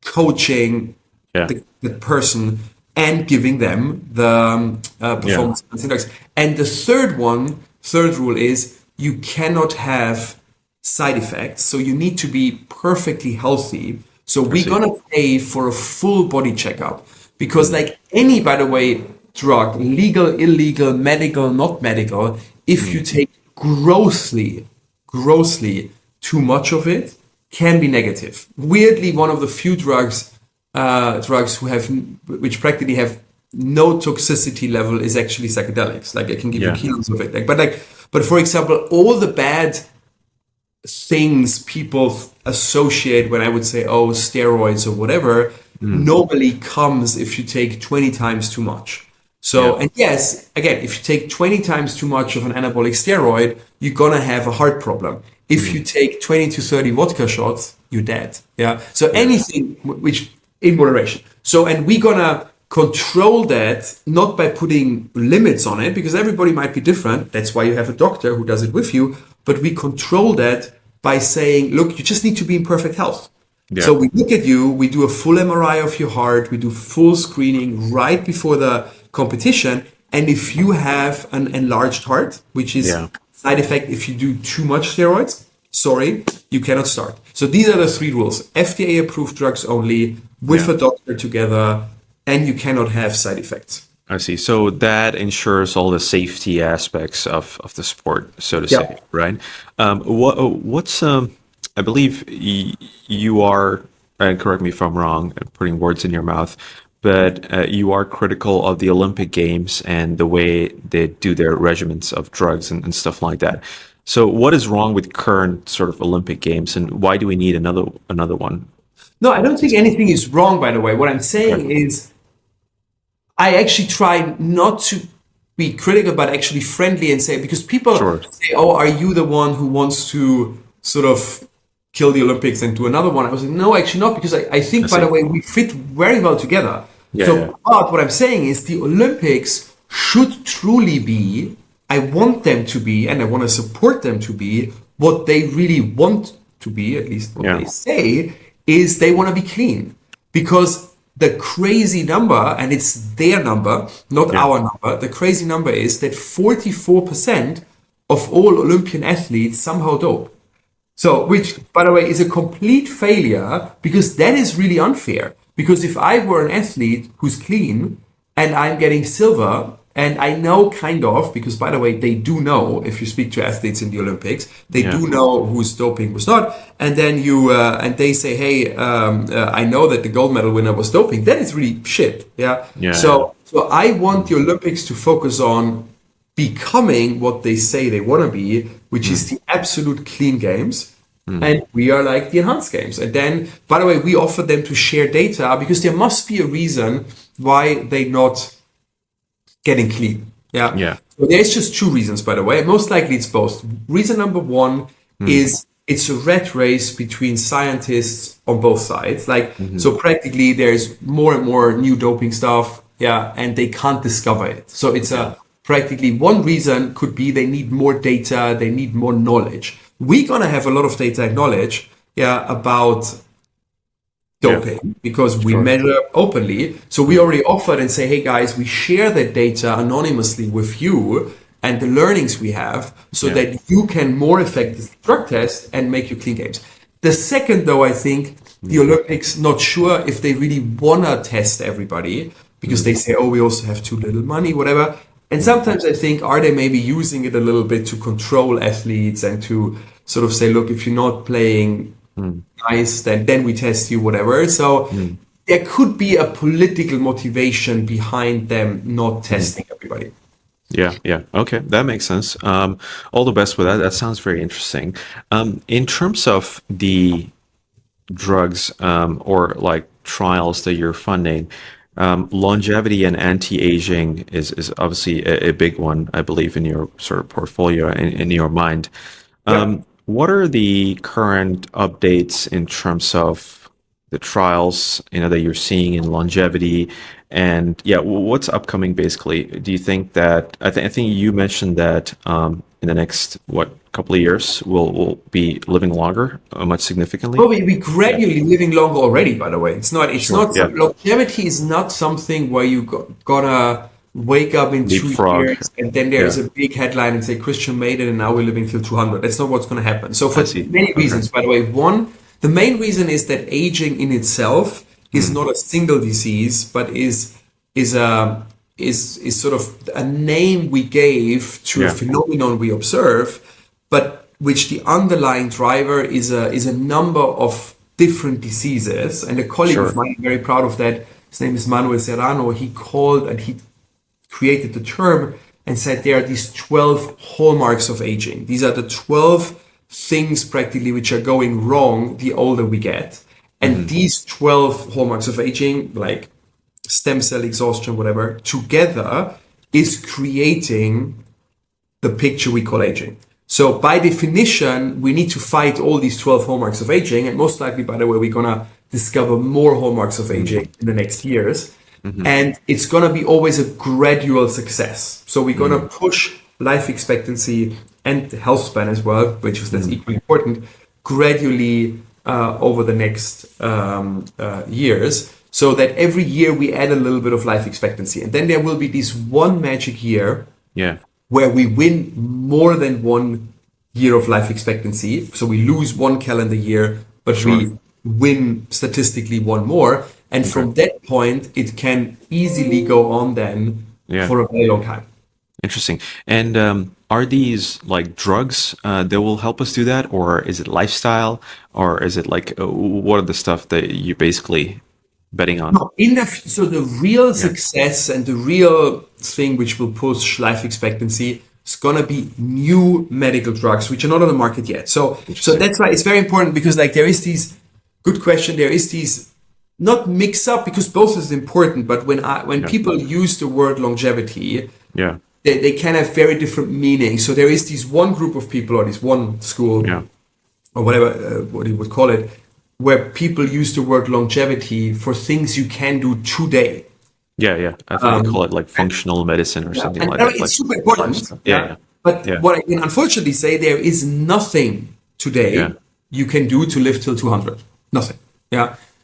coaching the person and giving them the performance drugs. And the third rule is you cannot have side effects. So you need to be perfectly healthy. So we're going to pay for a full body checkup because like any, by the way, drug, legal, illegal, medical, not medical, if you take grossly too much of it, can be negative. Weirdly, one of the few drugs which practically have no toxicity level is actually psychedelics. Like I can give you kilos of it. But for example, all the bad things people associate when I would say, oh, steroids or whatever, normally comes if you take 20 times too much. So, and yes, again, if you take 20 times too much of an anabolic steroid, you're going to have a heart problem. If you take 20 to 30 vodka shots, you're dead. Yeah. So anything which in moderation. So, and we're going to control that not by putting limits on it, because everybody might be different. That's why you have a doctor who does it with you. But we control that by saying, look, you just need to be in perfect health. Yeah. So we look at you, we do a full MRI of your heart, we do full screening right before the competition. And if you have an enlarged heart, which is side effect if you do too much steroids, sorry, you cannot start. So these are the 3 rules. FDA approved drugs only, with a doctor together, and you cannot have side effects. I see. So that ensures all the safety aspects of the sport, so to say, right? What's I believe you are, and correct me if I'm wrong, putting words in your mouth, but you are critical of the Olympic Games and the way they do their regimens of drugs and stuff like that. So what is wrong with current sort of Olympic Games, and why do we need another one? No, I don't think anything is wrong, by the way. What I'm saying is I actually try not to be critical, but actually friendly and say, because people say, oh, are you the one who wants to sort of kill the Olympics and do another one? I was like, no, actually not, because I think, by the way, we fit very well together. But what I'm saying is the Olympics should truly be, I want them to be, and I want to support them to be, what they really want to be, at least what they say, is they want to be clean. Because the crazy number, and it's their number, not our number, the crazy number is that 44% of all Olympian athletes somehow dope. So, which, by the way, is a complete failure, because that is really unfair. Because if I were an athlete who's clean and I'm getting silver, and I know kind of, because by the way, they do know, if you speak to athletes in the Olympics, they do know who's doping, who's not. And then and they say, hey, I know that the gold medal winner was doping. That is really shit. So I want the Olympics to focus on becoming what they say they want to be, which is the absolute clean games. And we are like the enhanced games. And then, by the way, we offer them to share data, because there must be a reason why they're not getting clean. So there's just 2 reasons, by the way. Most likely it's both. Reason number 1 is it's a rat race between scientists on both sides. So practically there's more and more new doping stuff, and they can't discover it. So it's practically one reason could be they need more data, they need more knowledge. We're gonna have a lot of data and knowledge, about doping, because we measure openly. So we already offered and say, hey guys, we share that data anonymously with you and the learnings we have, so that you can more effectively drug test and make your clean games. The second, though, I think the Olympics, not sure if they really wanna test everybody, because they say, oh, we also have too little money, whatever. And sometimes I think, are they maybe using it a little bit to control athletes and to sort of say, look, if you're not playing nice, then we test you, whatever. So there could be a political motivation behind them not testing everybody. Okay, that makes sense. All the best with that. That sounds very interesting. In terms of the drugs or like trials that you're funding, longevity and anti-aging is obviously a big one, I believe, in your sort of portfolio, in your mind. What are the current updates in terms of the trials, that you're seeing in longevity, and what's upcoming basically? Do you think that I think you mentioned that in the next couple of years we'll be living longer, much significantly? Well, we gradually living longer already. By the way, it's not longevity is not something where you gotta wake up in 2 years and then there's a big headline and say Christian made it and now we're living till 200. That's not what's going to happen. So for many reasons, by the way, one, the main reason is that aging in itself is not a single disease, but is sort of a name we gave to a phenomenon we observe, but which the underlying driver is a number of different diseases. And a colleague of mine, very proud of that, his name is Manuel Serrano, he created the term and said there are these 12 hallmarks of aging. These are the 12 things practically which are going wrong the older we get. And these 12 hallmarks of aging, like stem cell exhaustion, whatever, together is creating the picture we call aging. So by definition, we need to fight all these 12 hallmarks of aging. And most likely, by the way, we're going to discover more hallmarks of aging in the next years. And it's going to be always a gradual success. So we're going to push life expectancy and the health span as well, which is that's equally important, gradually over the next years, so that every year we add a little bit of life expectancy. And then there will be this one magic year where we win more than 1 year of life expectancy. So we lose 1 calendar year, but we win statistically 1 more. And from that point, it can easily go on then for a very long time. Interesting. And are these like drugs that will help us do that? Or is it lifestyle? Or is it like, what are the stuff that you're basically betting on? No, so the real success and the real thing which will push life expectancy is going to be new medical drugs, which are not on the market yet. So that's why it's very important, because like there is these, good question, there is these, not mix up, because both is important, but when people use the word longevity, they can have very different meanings. So there is this one group of people, or this one school, or whatever, what you would call it, where people use the word longevity for things you can do today. I think they call it like functional medicine or something like that. It's super important. But what I can unfortunately say, there is nothing today you can do to live till 200. Nothing.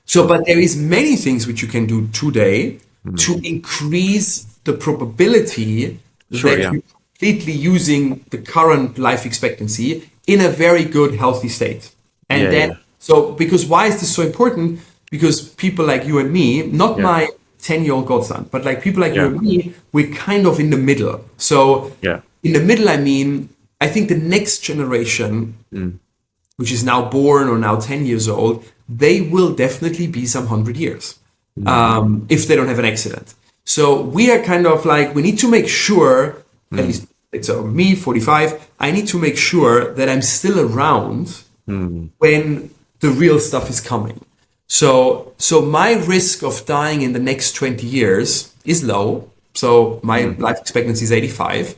So, but there is many things which you can do today to increase the probability that you're completely using the current life expectancy in a very good, healthy state. And so, because why is this so important? Because people like you and me, not my 10-year-old godson, but like people like you and me, we're kind of in the middle. So in the middle, I mean, I think the next generation, which is now born or now 10 years old, they will definitely be some 100 years if they don't have an accident. So we are kind of like, we need to make sure, at least it's me, 45, I need to make sure that I'm still around when the real stuff is coming. So my risk of dying in the next 20 years is low. So my life expectancy is 85.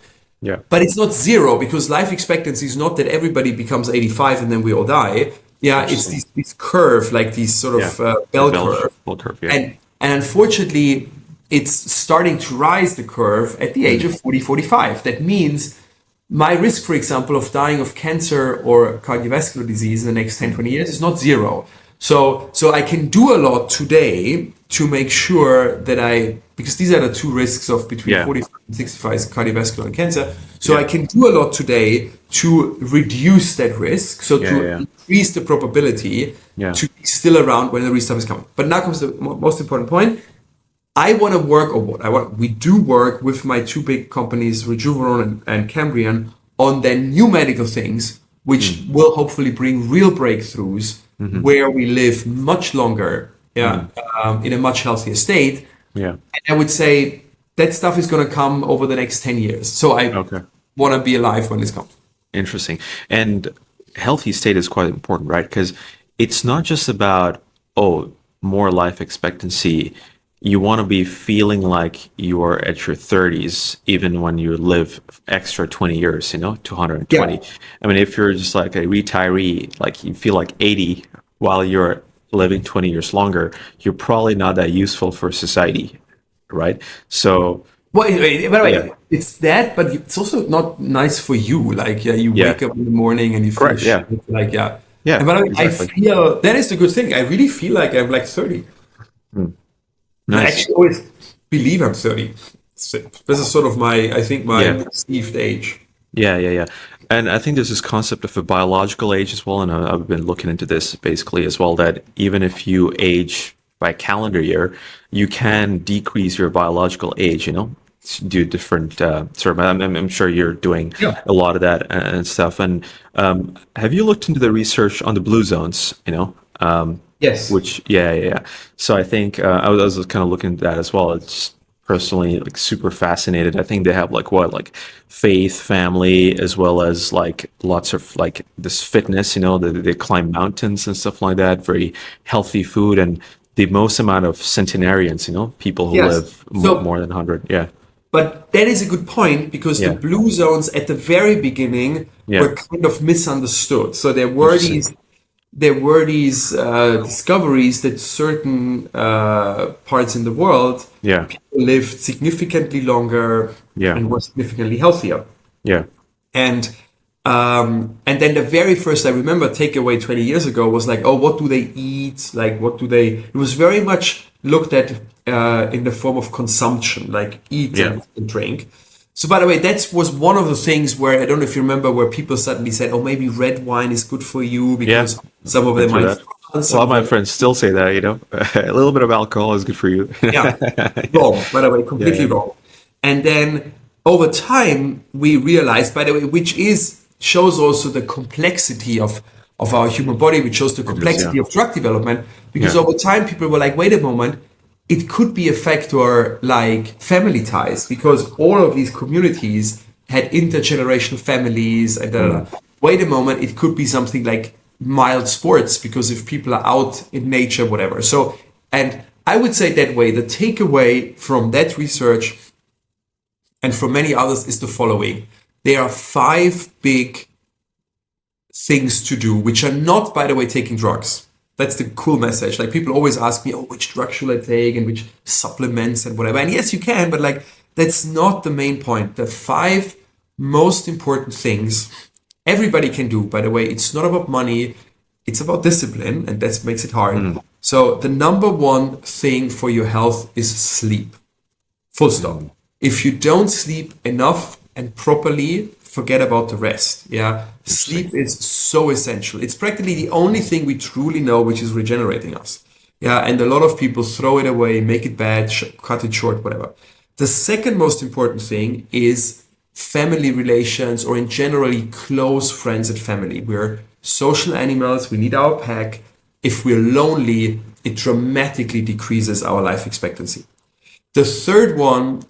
But it's not zero, because life expectancy is not that everybody becomes 85 and then we all die. It's this curve, like this sort of bell curve. And unfortunately, it's starting to rise the curve at the age of 40, 45. That means my risk, for example, of dying of cancer or cardiovascular disease in the next 10, 20 years is not zero. So I can do a lot today to make sure that because these are the two risks of between 45 and 65 is cardiovascular and cancer. So I can do a lot today to reduce that risk. So to increase the probability to be still around when the real stuff is coming. But now comes the most important point. I want to work, we do work with my two big companies, Rejuveron and Cambrian, on their new medical things, which will hopefully bring real breakthroughs where we live much longer, in a much healthier state. And I would say that stuff is going to come over the next 10 years. So I want to be alive when this comes. Interesting. And healthy state is quite important, right? Because it's not just about, more life expectancy. You want to be feeling like you are at your 30s, even when you live extra 20 years, 220. I mean, if you're just like a retiree, like you feel like 80 while you're living 20 years longer, you're probably not that useful for society, right? So... Well, by the way, it's that, but it's also not nice for you. Like, you wake up in the morning and you feel like, And by the way, I feel, that is the good thing. I really feel like I'm like 30. Nice. I actually always believe I'm 30. This is sort of my perceived age. And I think there's this concept of a biological age as well, and I've been looking into this basically as well, that even if you age by calendar year, you can decrease your biological age, do different I'm sure you're doing a lot of that and stuff. And have you looked into the research on the blue zones, Yes. Which, So I think I was kind of looking at that as well. It's personally like super fascinated. I think they have like faith, family, as well as like lots of like this fitness, they climb mountains and stuff like that, very healthy food, and the most amount of centenarians, people who Yes. live So, more than 100. Yeah. but that is a good point because the Yeah. blue zones at the very beginning Yeah. were kind of misunderstood. So Interesting. there were these discoveries that certain parts in the world Yeah. people lived significantly longer Yeah. and were significantly healthier. Yeah. And then the very first I remember takeaway 20 years ago was like, oh, what do they eat? Like, what do they? It was very much looked at in the form of consumption, like eat Yeah. and drink. So by the way, that was one of the things where I don't know if you remember where people suddenly said, oh, maybe red wine is good for you because some of them True might. that. A lot of my friends still say that, a little bit of alcohol is good for you. Yeah, wrong. By the way, completely Yeah. wrong. And then over time, we realized, by the way, which shows also the complexity of our human body, which shows the complexity yeah. of drug development. Because Yeah. over time, people were like, wait a moment, it could be a factor like family ties, because all of these communities had intergenerational families. And wait a moment, it could be something like mild sports, because if people are out in nature, whatever. So, and I would say that way, the takeaway from that research and from many others is the following. There are 5 big things to do, which are not, by the way, taking drugs. That's the cool message. Like people always ask me, oh, which drug should I take and which supplements and whatever. And yes, you can, but like that's not the main point. The 5 most important things everybody can do, by the way. It's not about money. It's about discipline, and that makes it hard. So the number one thing for your health is sleep. Full stop. If you don't sleep enough and properly, forget about the rest. Yeah. Sleep is so essential. It's practically the only thing we truly know which is regenerating us. Yeah. And a lot of people throw it away, make it bad, cut it short, whatever. The second most important thing is family relations, or in generally close friends and family. We're social animals. We need our pack. If we're lonely, it dramatically decreases our life expectancy. The third one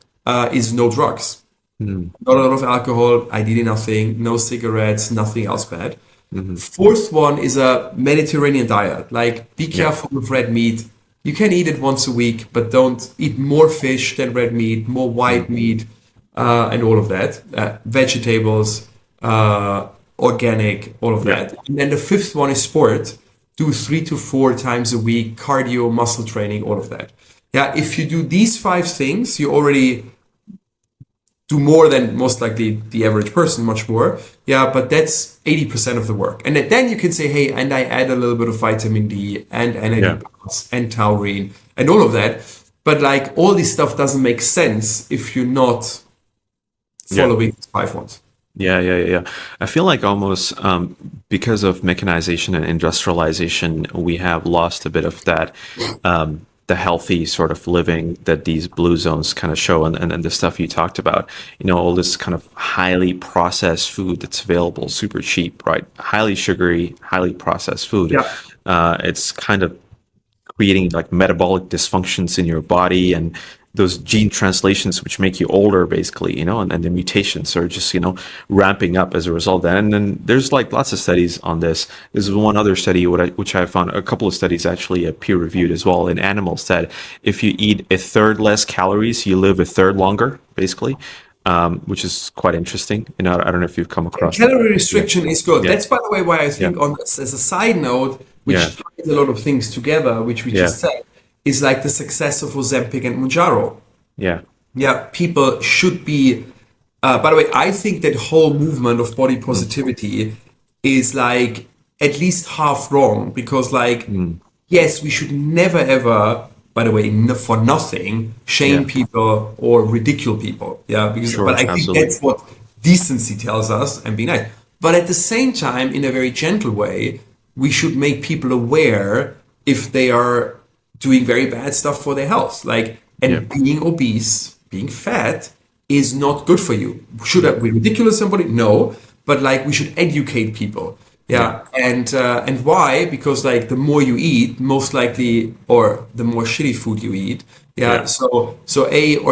is no drugs. Not a lot of alcohol, ideally nothing, no cigarettes, nothing else bad. Fourth one is a Mediterranean diet. Like, be careful with red meat. You can eat it once a week, but don't eat more fish than red meat, more white meat, and all of that. Vegetables, organic, all of that. And then the fifth one is sport. Do 3 to 4 times a week, cardio, muscle training, all of that. Yeah, if you do these 5 things, you already do more than most likely the average person, much more. Yeah, but that's 80% of the work. And then you can say, hey, and I add a little bit of vitamin D and NAD+ and taurine and all of that. But like all this stuff doesn't make sense if you're not following these 5 ones. Yeah. I feel like almost because of mechanization and industrialization, we have lost a bit of that the healthy sort of living that these blue zones kind of show, and the stuff you talked about, all this kind of highly processed food that's available, super cheap, right? Highly sugary, highly processed food. It's kind of creating like metabolic dysfunctions in your body, and those gene translations which make you older, basically, and the mutations are just, ramping up as a result. And then there's like lots of studies on this. There's one other study which I found, a couple of studies actually peer reviewed as well, in animals, that if you eat a third less calories, you live a third longer, basically. Which is quite interesting. I don't know if you've come across calorie restriction is good. Yeah. That's, by the way, why I think on this, as a side note, which ties a lot of things together, which we just said, is like the success of Ozempic and Mounjaro. Yeah, people should be. By the way, I think that whole movement of body positivity is like at least half wrong, because like, yes, we should never ever, by the way, for nothing, shame people or ridicule people. Yeah, because but I think that's what decency tells us, and be nice. But at the same time, in a very gentle way, we should make people aware if they are doing very bad stuff for their health. Like, and being obese, being fat is not good for you. Should that be ridiculous somebody? No. But like, we should educate people. Yeah, and why? Because like the more you eat, most likely, or the more shitty food you eat. Yeah, Yeah. so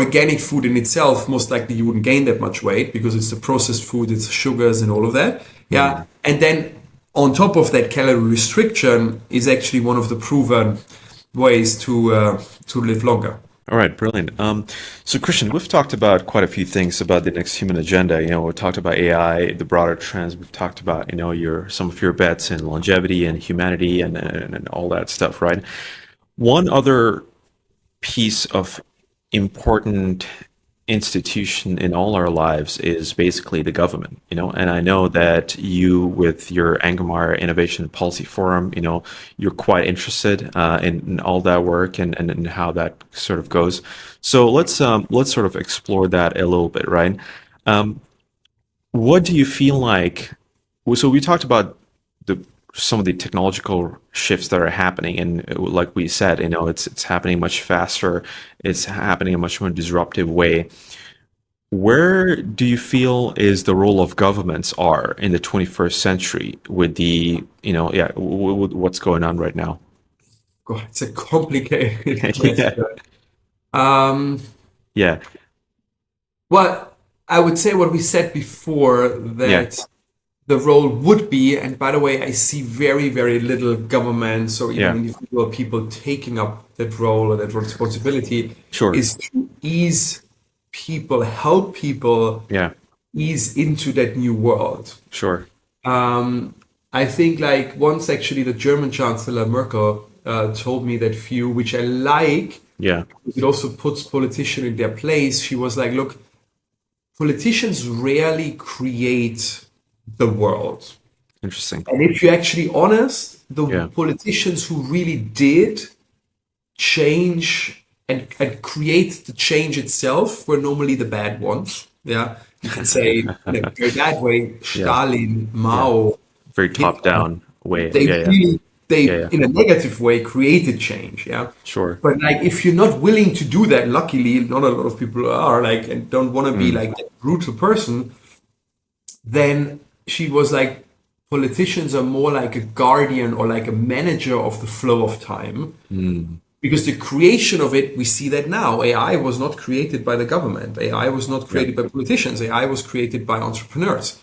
organic food in itself, most likely you wouldn't gain that much weight because it's the processed food, it's sugars and all of that. Yeah, and then on top of that, calorie restriction is actually one of the proven ways to live longer. All right, brilliant. So Christian, we've talked about quite a few things about the next human agenda. We talked about AI, the broader trends. We've talked about, some of your bets in longevity and humanity and all that stuff, right? One other piece of important institution in all our lives is basically the government, and I know that you, with your Angermayer Innovation and Policy Forum, you're quite interested in all that work and how that sort of goes. So let's sort of explore that a little bit, right? What do you feel like? So we talked about some of the technological shifts that are happening, and like we said, it's happening much faster. It's happening in a much more disruptive way. Where do you feel is the role of governments are in the 21st century with the, with what's going on right now? God, it's a complicated Yeah. question. Um, Yeah. well, I would say what we said before, Yeah. that the role would be, and by the way, I see very, very little governments or even Yeah. individual people taking up that role or that responsibility, Sure. is to ease people, help people Yeah. ease into that new world. Sure. I think like once actually the German Chancellor Merkel told me that view, which I like, Yeah. it also puts politicians in their place. She was like, look, politicians rarely create the world. Interesting. And if you're actually honest, the Yeah. politicians who really did change and create the change itself were normally the bad ones. Yeah. You can say in a very bad way, Yeah. Stalin, Yeah. Mao, Very top Hitler, down way. they Yeah. Yeah. really, Yeah. they Yeah. in a negative way created change. Yeah. Sure. But like, if you're not willing to do that, luckily, not a lot of people are like, and don't want to be like a brutal person, then she was like, politicians are more like a guardian or like a manager of the flow of time. Because the creation of it, we see that now. AI was not created by the government. AI was not created by politicians. AI was created by entrepreneurs.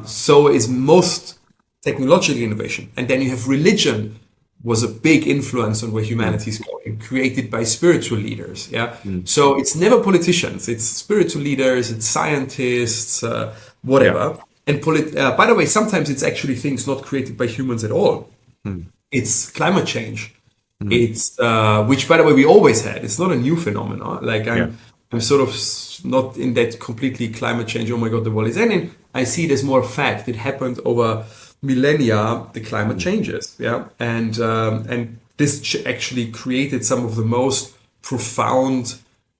So is most technological innovation. And then you have religion was a big influence on where humanity is going, created by spiritual leaders. Yeah. So it's never politicians. It's spiritual leaders. It's scientists, whatever. And by the way, sometimes it's actually things not created by humans at all. It's climate change. It's which, by the way, we always had. It's not a new phenomenon. Like I'm sort of not in that completely climate change. Oh my God, the world is ending. I see it as more fact. It happened over millennia. The climate changes, and this actually created some of the most profound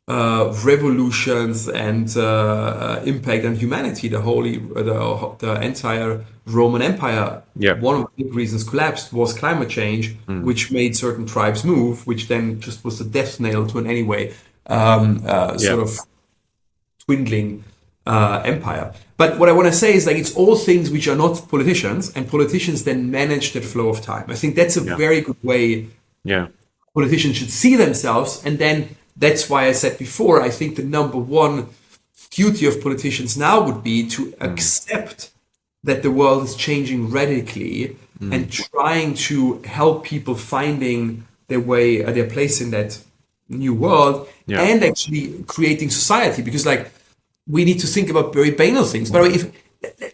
revolutions and impact on humanity. The entire Roman Empire. One of the big reasons collapsed was climate change, which made certain tribes move, which then just was the death nail to an anyway sort of dwindling empire. But what I want to say is like it's all things which are not politicians, and politicians then manage that flow of time. I think that's a very good way. Politicians should see themselves, and then that's why I said before, I think the number one duty of politicians now would be to accept that the world is changing radically and trying to help people finding their way, their place in that new world, and actually creating society. Because like we need to think about very banal things. By the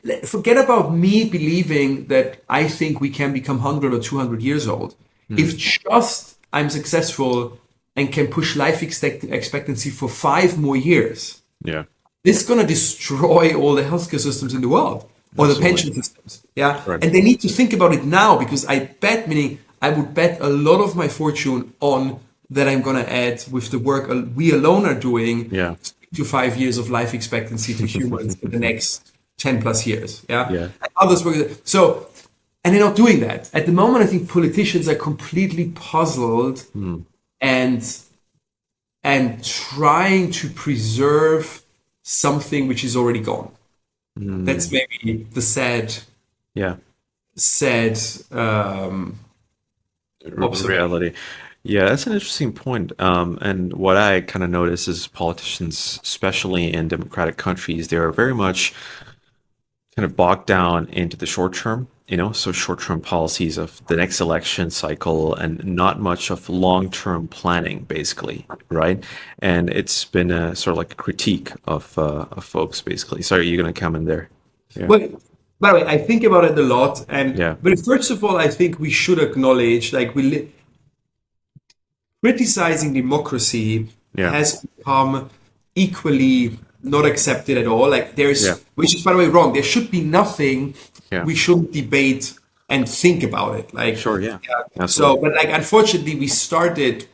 way, forget about me believing that I think we can become 100 or 200 years old. If just I'm successful and can push life expectancy for 5 more years, this is going to destroy all the healthcare systems in the world, or the pension systems. And they need to think about it now, because I would bet a lot of my fortune on that I'm going to add with the work we alone are doing to 5 years of life expectancy to humans in the next 10 plus years. And others work. So, and they're not doing that. At the moment, I think politicians are completely puzzled and trying to preserve something which is already gone. That's maybe the sad sad observation. Reality. Yeah, that's an interesting point. And what I kind of notice is politicians, especially in democratic countries, they are very much kind of bogged down into the short term, so short term policies of the next election cycle and not much of long term planning, basically, right? And it's been a sort of like a critique of folks, basically. Sorry, you're going to come in there. Yeah. Well, by the way, I think about it a lot, Yeah. but first of all, I think we should acknowledge, like, criticizing democracy Yeah. has become equally not accepted at all. Like which is, by the way, wrong. There should be nothing Yeah. we shouldn't debate and think about it. Like, Sure, yeah. So, Absolutely. but like, unfortunately, we started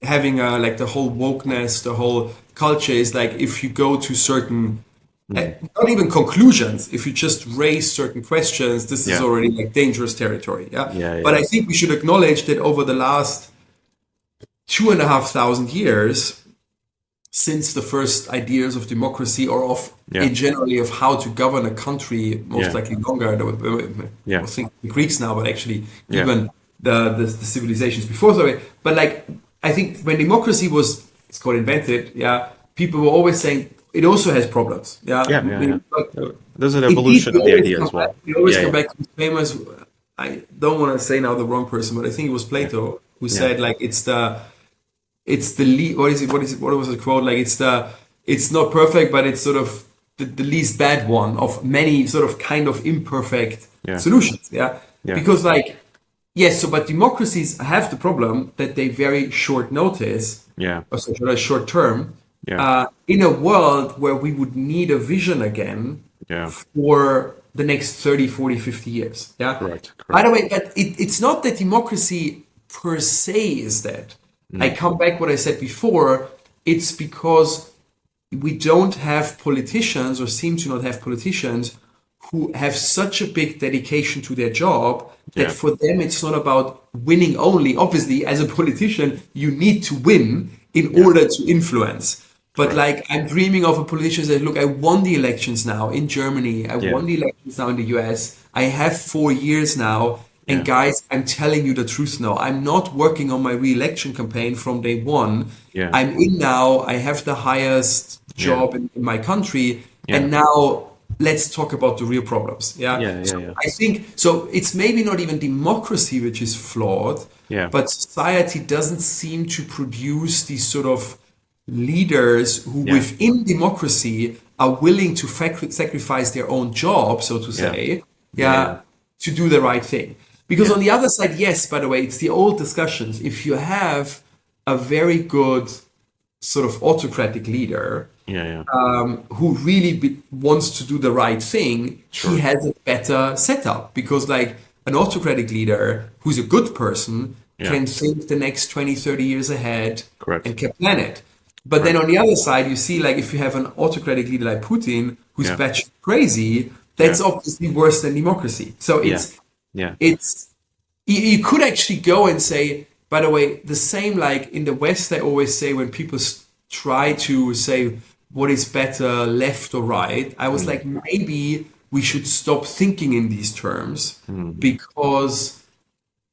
having like the whole wokeness, the whole culture is like, if you go to certain, not even conclusions, if you just raise certain questions, this is Yeah. already like dangerous territory. Yeah, yeah. But I think we should acknowledge that over the last 2,500 years, since the first ideas of democracy or of generally of how to govern a country, most likely longer, I think the Greeks now, but actually even the civilizations before. Sorry, but like, I think when democracy was, it's called invented, people were always saying it also has problems. There's an evolution of the idea as well. We always come back to the famous, I don't want to say now the wrong person, but I think it was Plato who said, like, what was the quote? Like, it's not perfect, but it's sort of the least bad one of many sort of kind of imperfect solutions. Because, like, yes, so but democracies have the problem that they very short notice, or so short term, in a world where we would need a vision again for the next 30, 40, 50 years. Correct. By the way, but it's not that democracy per se is that. I come back what I said before. It's because we don't have politicians, or seem to not have politicians, who have such a big dedication to their job that for them it's not about winning only. Obviously, as a politician, you need to win in order to influence. But like, I'm dreaming of a politician that, look, I won the elections now in Germany. I won the elections now in the US. I have 4 years now. And guys, I'm telling you the truth now. I'm not working on my re-election campaign from day one. I'm in now. I have the highest job in my country. And now let's talk about the real problems. I think, so it's maybe not even democracy which is flawed, but society doesn't seem to produce these sort of leaders who within democracy are willing to sacrifice their own job, so to say, to do the right thing. Because on the other side, yes, by the way, it's the old discussions. If you have a very good sort of autocratic leader who really wants to do the right thing, he has a better setup. Because like an autocratic leader who's a good person can think the next 20, 30 years ahead and can plan it. But then on the other side, you see, like, if you have an autocratic leader like Putin, who's batshit crazy, that's obviously worse than democracy. So you could actually go and say, by the way, the same, like in the West, I always say when people try to say what is better, left or right, I was like, maybe we should stop thinking in these terms because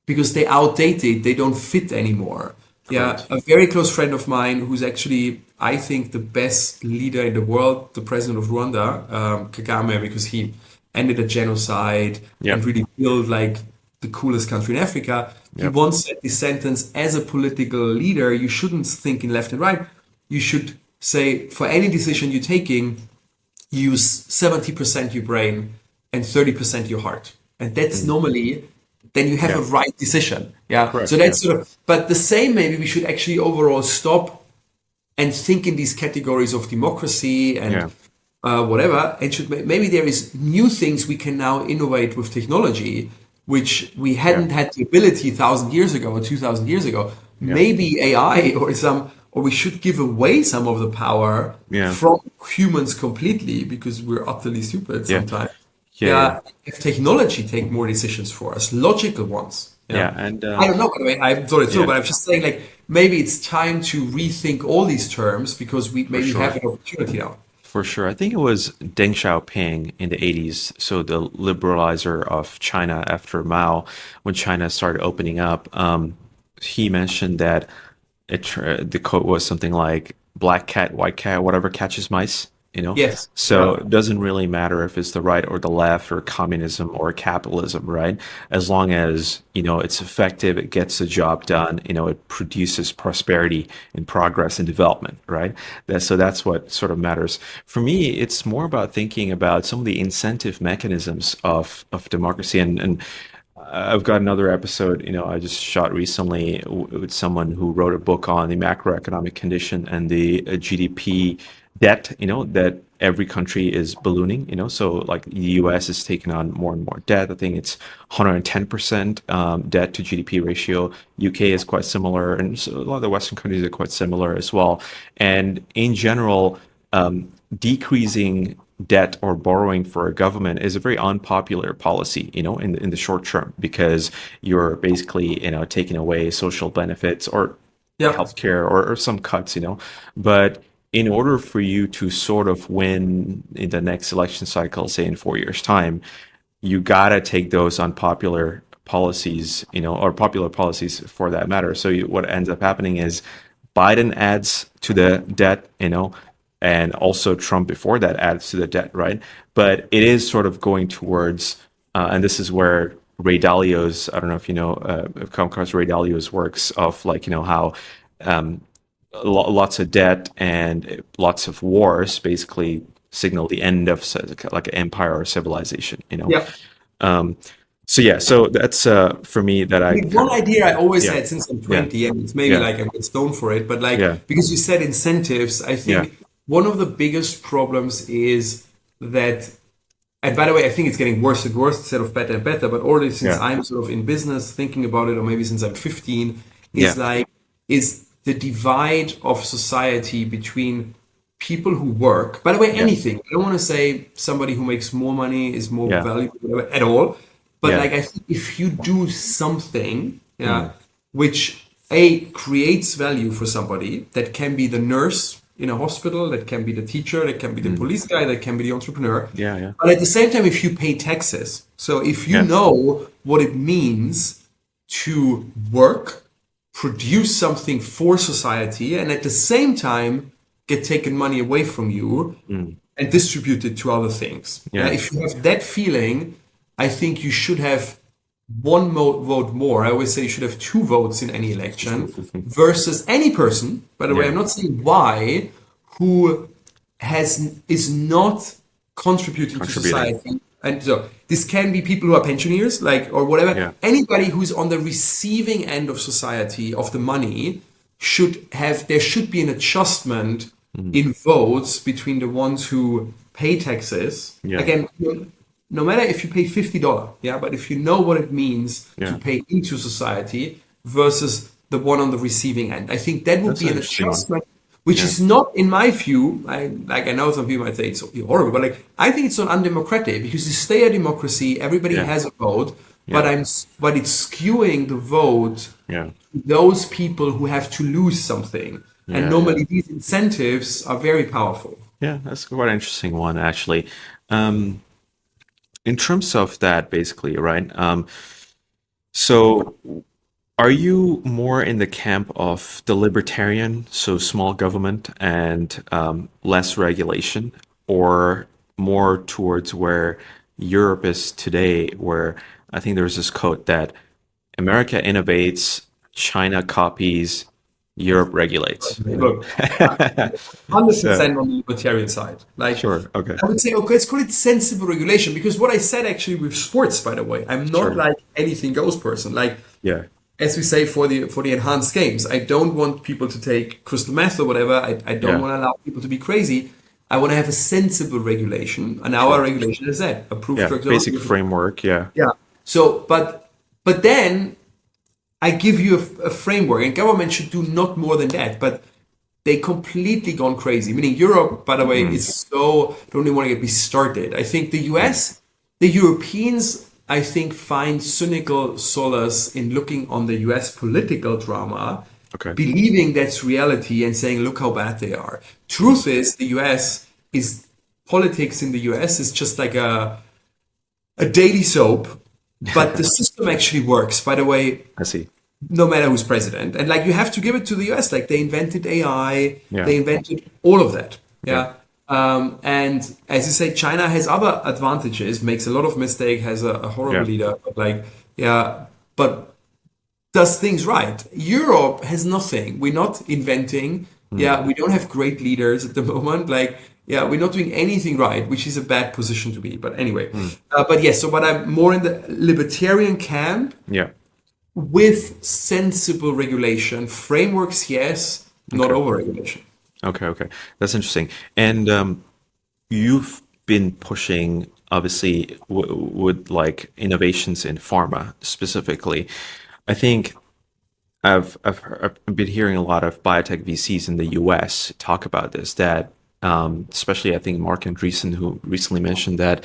they outdated, they don't fit anymore. A very close friend of mine who's actually, I think, the best leader in the world, the president of Rwanda, Kagame, because he ended a genocide and really built like the coolest country in Africa. He once said this sentence: as a political leader, you shouldn't think in left and right. You should say, for any decision you're taking, use 70% your brain and 30% your heart. And that's normally, then you have a right decision. So that's sort of, but the same, maybe we should actually overall stop and think in these categories of democracy and whatever, and should maybe there is new things we can now innovate with technology, which we hadn't had the ability 1,000 years ago or 2,000 years ago. Maybe AI or we should give away some of the power from humans completely, because we're utterly stupid sometimes. If technology take more decisions for us, logical ones. And I don't know, by the way, I'm sorry too, but I'm just saying, like, maybe it's time to rethink all these terms, because we maybe have an opportunity now. For sure. I think it was Deng Xiaoping in the 80s, so the liberalizer of China after Mao, when China started opening up. He mentioned that the quote was something like black cat, white cat, whatever catches mice, you know? Yes. So Yeah. it doesn't really matter if it's the right or the left or communism or capitalism, right? As long as, it's effective, it gets the job done, it produces prosperity and progress and development, right? So that's what sort of matters. For me, it's more about thinking about some of the incentive mechanisms of democracy. And I've got another episode, I just shot recently with someone who wrote a book on the macroeconomic condition and the GDP debt, that every country is ballooning, so like the US is taking on more and more debt. I think it's 110% debt to GDP ratio. UK is quite similar, and so a lot of the Western countries are quite similar as well. And in general, decreasing debt or borrowing for a government is a very unpopular policy, in the short term, because you're basically, taking away social benefits or Yeah. healthcare or some cuts, But in order for you to sort of win in the next election cycle, say in 4 years' time, you gotta take those unpopular policies, or popular policies for that matter. So what ends up happening is Biden adds to the debt, and also Trump before that adds to the debt, right? But it is sort of going towards, and this is where Ray Dalio's, I don't know if have come across Ray Dalio's works of like, how lots of debt and lots of wars basically signal the end of like an empire or civilization, Yeah. So that's for me that I mean, one idea I always yeah, had since I'm yeah, 20, and it's maybe yeah, like I'm a stone for it, but like, yeah, because you said incentives, I yeah, think one of the biggest problems is that, and by the way, I think it's getting worse and worse instead of better and better, but already since yeah, I'm sort of in business thinking about it, or maybe since I'm 15, yeah, is the divide of society between people who work. By the way, yeah, anything. I don't want to say somebody who makes more money is more yeah, valuable whatever, at all. But yeah, like I think if you do something, mm, yeah, which A creates value for somebody, that can be the nurse in a hospital, that can be the teacher, that can be the mm, police guy, that can be the entrepreneur. yeah, yeah, But at the same time, if you pay taxes, so if you yeah, know what it means to work, produce something for society, and at the same time get taken money away from you mm, and distribute it to other things. Yeah, yeah, if you have that feeling, I think you should have vote more. I always say you should have two votes in any election versus any person. By the way, yeah, I'm not saying why, who is not contributing to contributing, society. And so this can be people who are pensioners, like or whatever. yeah, Anybody who's on the receiving end of society of the money should have. There should be an adjustment mm, in votes between the ones who pay taxes. yeah, Again, no matter if you pay $50, yeah, but if you know what it means to yeah. pay into society versus the one on the receiving end, I think that would That's be an an interesting one. adjustment, which Yeah, is not, in my view, I know some people might say it's horrible, but like I think it's not undemocratic because you stay a democracy, everybody yeah, has a vote, yeah, but it's skewing the vote yeah, to those people who have to lose something, and yeah, yeah. normally these incentives are very powerful. Yeah, that's quite an interesting one, actually. Um, in terms of that, basically, right? So are you more in the camp of the libertarian, so small government and less regulation, or more towards where Europe is today, where I think there's this quote that America innovates, China copies, Europe regulates, Look, 100% So, on the libertarian side. Like, sure, okay, I would say, okay, let's call it sensible regulation because what I said actually with sports, by the way, I'm not sure, like anything goes person. Like, yeah, as we say for the enhanced games, I don't want people to take crystal meth or whatever. I don't yeah, want to allow people to be crazy. I want to have a sensible regulation, and our sure, regulation is that approved yeah, drugs basic only. framework, yeah, Yeah. So, but then I give you a framework, and government should do not more than that. But they completely gone crazy. Meaning Europe, by the way, mm, is so don't even want to get me started. I think the yeah, US, the Europeans, I think find cynical solace in looking on the US political drama, okay, believing that's reality and saying, look how bad they are. mm, Truth is, the US is politics in the US is just like a daily soap, but the system actually works. By the way, I see. no matter who's president, and like you have to give it to the US. Like they invented AI, Yeah. they invented all of that. Yeah. And as you say, China has other advantages, makes a lot of mistake, has a horrible Yeah. leader, but like, yeah, but does things right. Europe has nothing. We're not inventing. Yeah, we don't have great leaders at the moment. Like, yeah, we're not doing anything right, which is a bad position to be. But anyway, but yes, but I'm more in the libertarian camp Yeah. with sensible regulation. Frameworks, yes, not over-regulation. Okay. That's interesting. And you've been pushing, obviously, with like innovations in pharma specifically. I think I've been hearing a lot of biotech VCs in the US talk about this, that especially I think Mark Andreessen, who recently mentioned that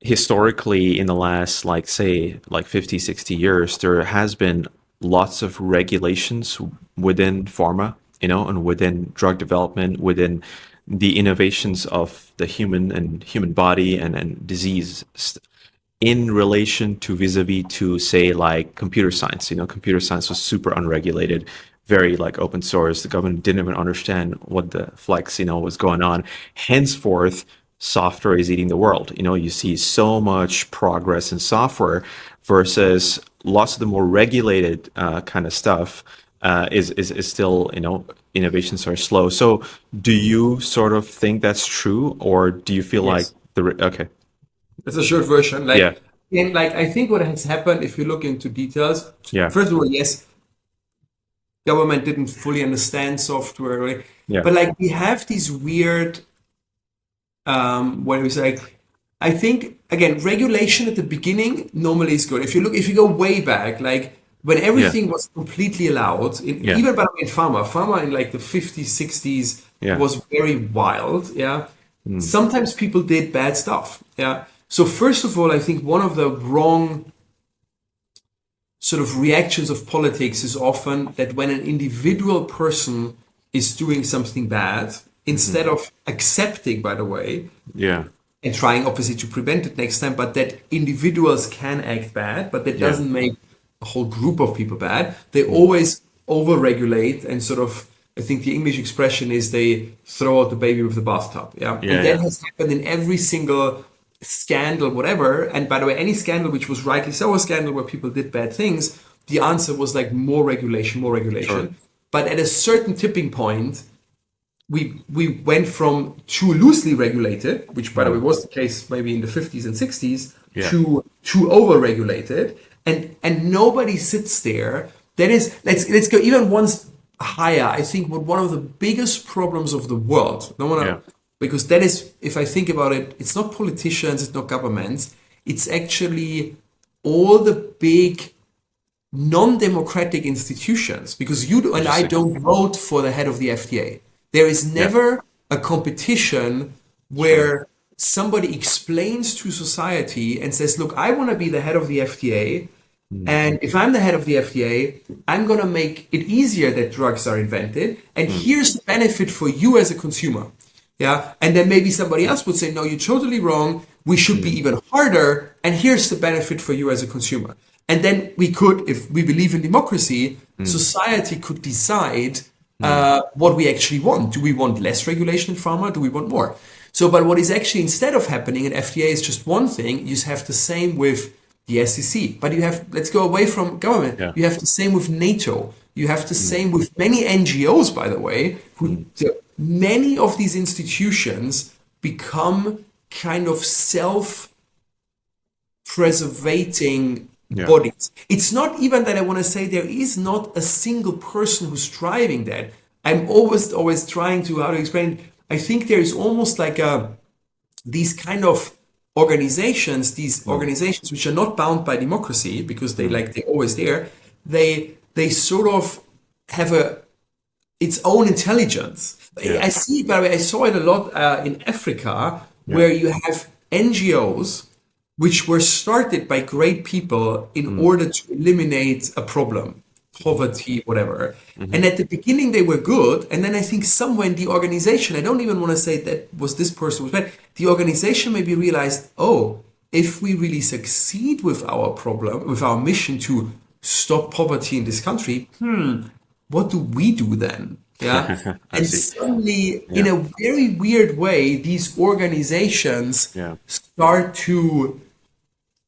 historically in the last, like, say, like 50, 60 years, there has been lots of regulations within pharma, and within drug development, within the innovations of the human body and disease in relation to vis-a-vis to, say, like computer science. Computer science was super unregulated, very like open source. The government didn't even understand what the flex, was going on. Henceforth, software is eating the world. You see so much progress in software versus lots of the more regulated kind of stuff is still, innovations are slow. So do you sort of think that's true, or do you feel like okay. It's a short version. Like, Yeah. and like I think what has happened, if you look into details, Yeah. first of all, yes, government didn't fully understand software, right? Yeah. But like we have these weird, what do we say? I think again, regulation at the beginning normally is good. If you go way back, like when everything was completely allowed, even by the way in pharma in like the 50s, 60s was very wild. Yeah. Sometimes people did bad stuff. Yeah. So first of all, I think one of the wrong sort of reactions of politics is often that when an individual person is doing something bad, instead of accepting, by the way, and trying obviously to prevent it next time, but that individuals can act bad, but that doesn't make a whole group of people bad. They always over-regulate and sort of, I think the English expression is they throw out the baby with the bathtub. And that has happened in every single scandal, whatever. And by the way, any scandal which was rightly so a scandal where people did bad things, the answer was like more regulation. Sure. But at a certain tipping point, we went from too loosely regulated, which by the way was the case maybe in the 50s and 60s, to too over-regulated, and nobody sits there. That is, let's go even once higher. I think one of the biggest problems of the world, because that is, if I think about it, it's not politicians, it's not governments, it's actually all the big non-democratic institutions, because you and I don't vote for the head of the FDA. There is never a competition where somebody explains to society and says, look, I want to be the head of the FDA. And if I'm the head of the FDA, I'm going to make it easier that drugs are invented. And here's the benefit for you as a consumer. Yeah. And then maybe somebody else would say, no, you're totally wrong. We should be even harder. And here's the benefit for you as a consumer. And then we could, if we believe in democracy, society could decide what we actually want. Do we want less regulation in pharma? Do we want more? So, but what is actually instead of happening in FDA is just one thing. You just have the same with the SEC. But you have, let's go away from government. You have the same with NATO. You have the same with many NGOs, by the way, many of these institutions become kind of self-preservating bodies. It's not even that I want to say there is not a single person who's driving that. I'm always trying to, how to explain, I think there is almost like these kind of organizations, which are not bound by democracy because they're always there, they sort of have its own intelligence. I see, by the way, I saw it a lot in Africa, where you have NGOs which were started by great people in order to eliminate a problem. poverty, whatever. And at the beginning they were good, and then I think somewhere in the organization, I don't even want to say that was this person was bad, the organization maybe realized, oh, if we really succeed with our problem, with our mission to stop poverty in this country, what do we do then? Yeah. And suddenly, in a very weird way, these organizations start to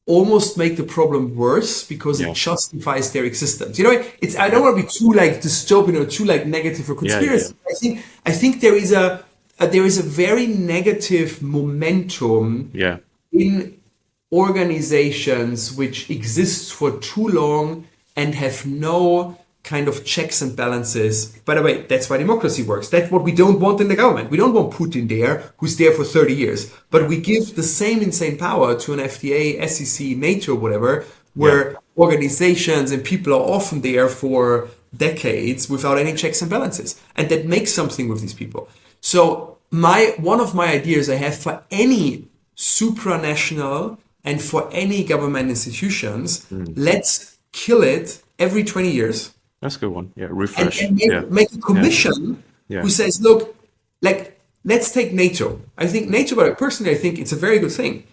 almost make the problem worse because it justifies their existence. You know, it's I don't want to be too like dystopian or too like negative or conspiracy. I think there is a very negative momentum in organizations which exist for too long and have no kind of checks and balances. By the way, that's why democracy works. That's what we don't want in the government. We don't want Putin there, who's there for 30 years. But we give the same insane power to an FDA, SEC, NATO, whatever, where organizations and people are often there for decades without any checks and balances. And that makes something with these people. So one of my ideas I have for any supranational and for any government institutions, let's kill it every 20 years. That's a good one. Yeah, refresh. And make a commission who says, look, like, let's take NATO. I think NATO, but personally, I think it's a very good thing.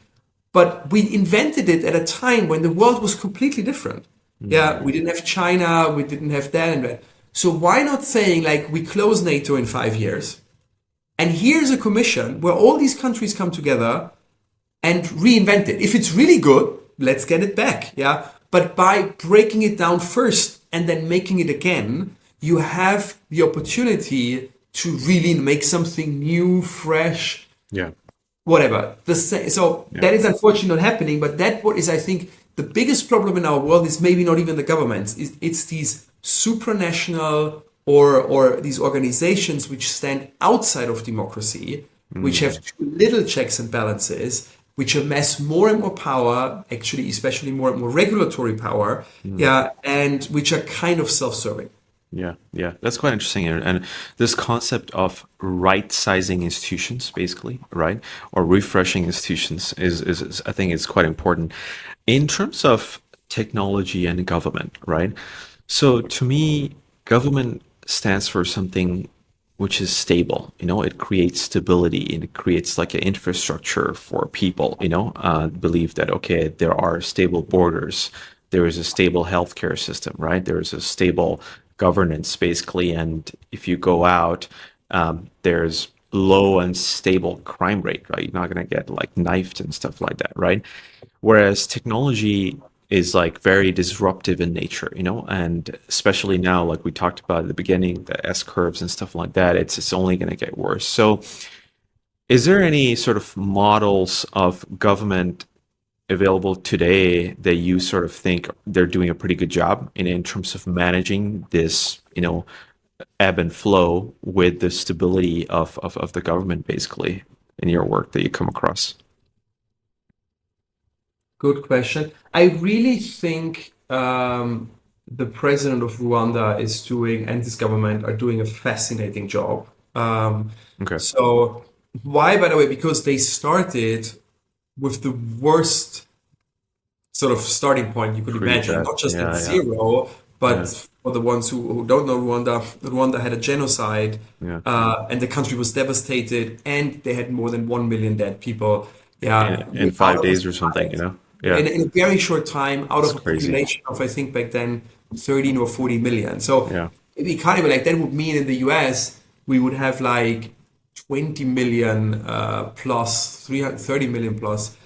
But we invented it at a time when the world was completely different. Yeah, we didn't have China, we didn't have that and that. So why not saying, like, we close NATO in 5 years? And here's a commission where all these countries come together and reinvent it. If it's really good, let's get it back. Yeah. But by breaking it down first and then making it again, you have the opportunity to really make something new, fresh, whatever. That is unfortunately not happening, but that what is, I think, the biggest problem in our world is maybe not even the governments. It's these supranational or these organizations which stand outside of democracy, which have too little checks and balances, which amass more and more power, actually, especially more and more regulatory power, and which are kind of self-serving. Yeah, that's quite interesting. And this concept of right-sizing institutions, basically, right, or refreshing institutions is I think is quite important in terms of technology and government, right? So to me, government stands for something which is stable. You know, it creates stability and it creates like an infrastructure for people, believe that, okay, there are stable borders, there is a stable healthcare system, right? There is a stable governance, basically. And if you go out, there's low and stable crime rate, right? You're not going to get like knifed and stuff like that, right? Whereas technology is like very disruptive in nature, and especially now, like we talked about at the beginning, the S curves and stuff like that, it's only going to get worse. So is there any sort of models of government available today that you sort of think they're doing a pretty good job in terms of managing this, ebb and flow with the stability of the government, basically, in your work that you come across? Good question. I really think the president of Rwanda is doing, and his government are doing a fascinating job. So why, by the way? Because they started with the worst sort of starting point you could imagine, not just at zero, but for the ones who don't know Rwanda had a genocide, and the country was devastated, and they had more than 1 million dead people. In 5 days or something, in a very short time, out of a population of, I think back then, 13 or 40 million. So we can't even, like, that would mean in the US, we would have like 20 million plus, 30 million plus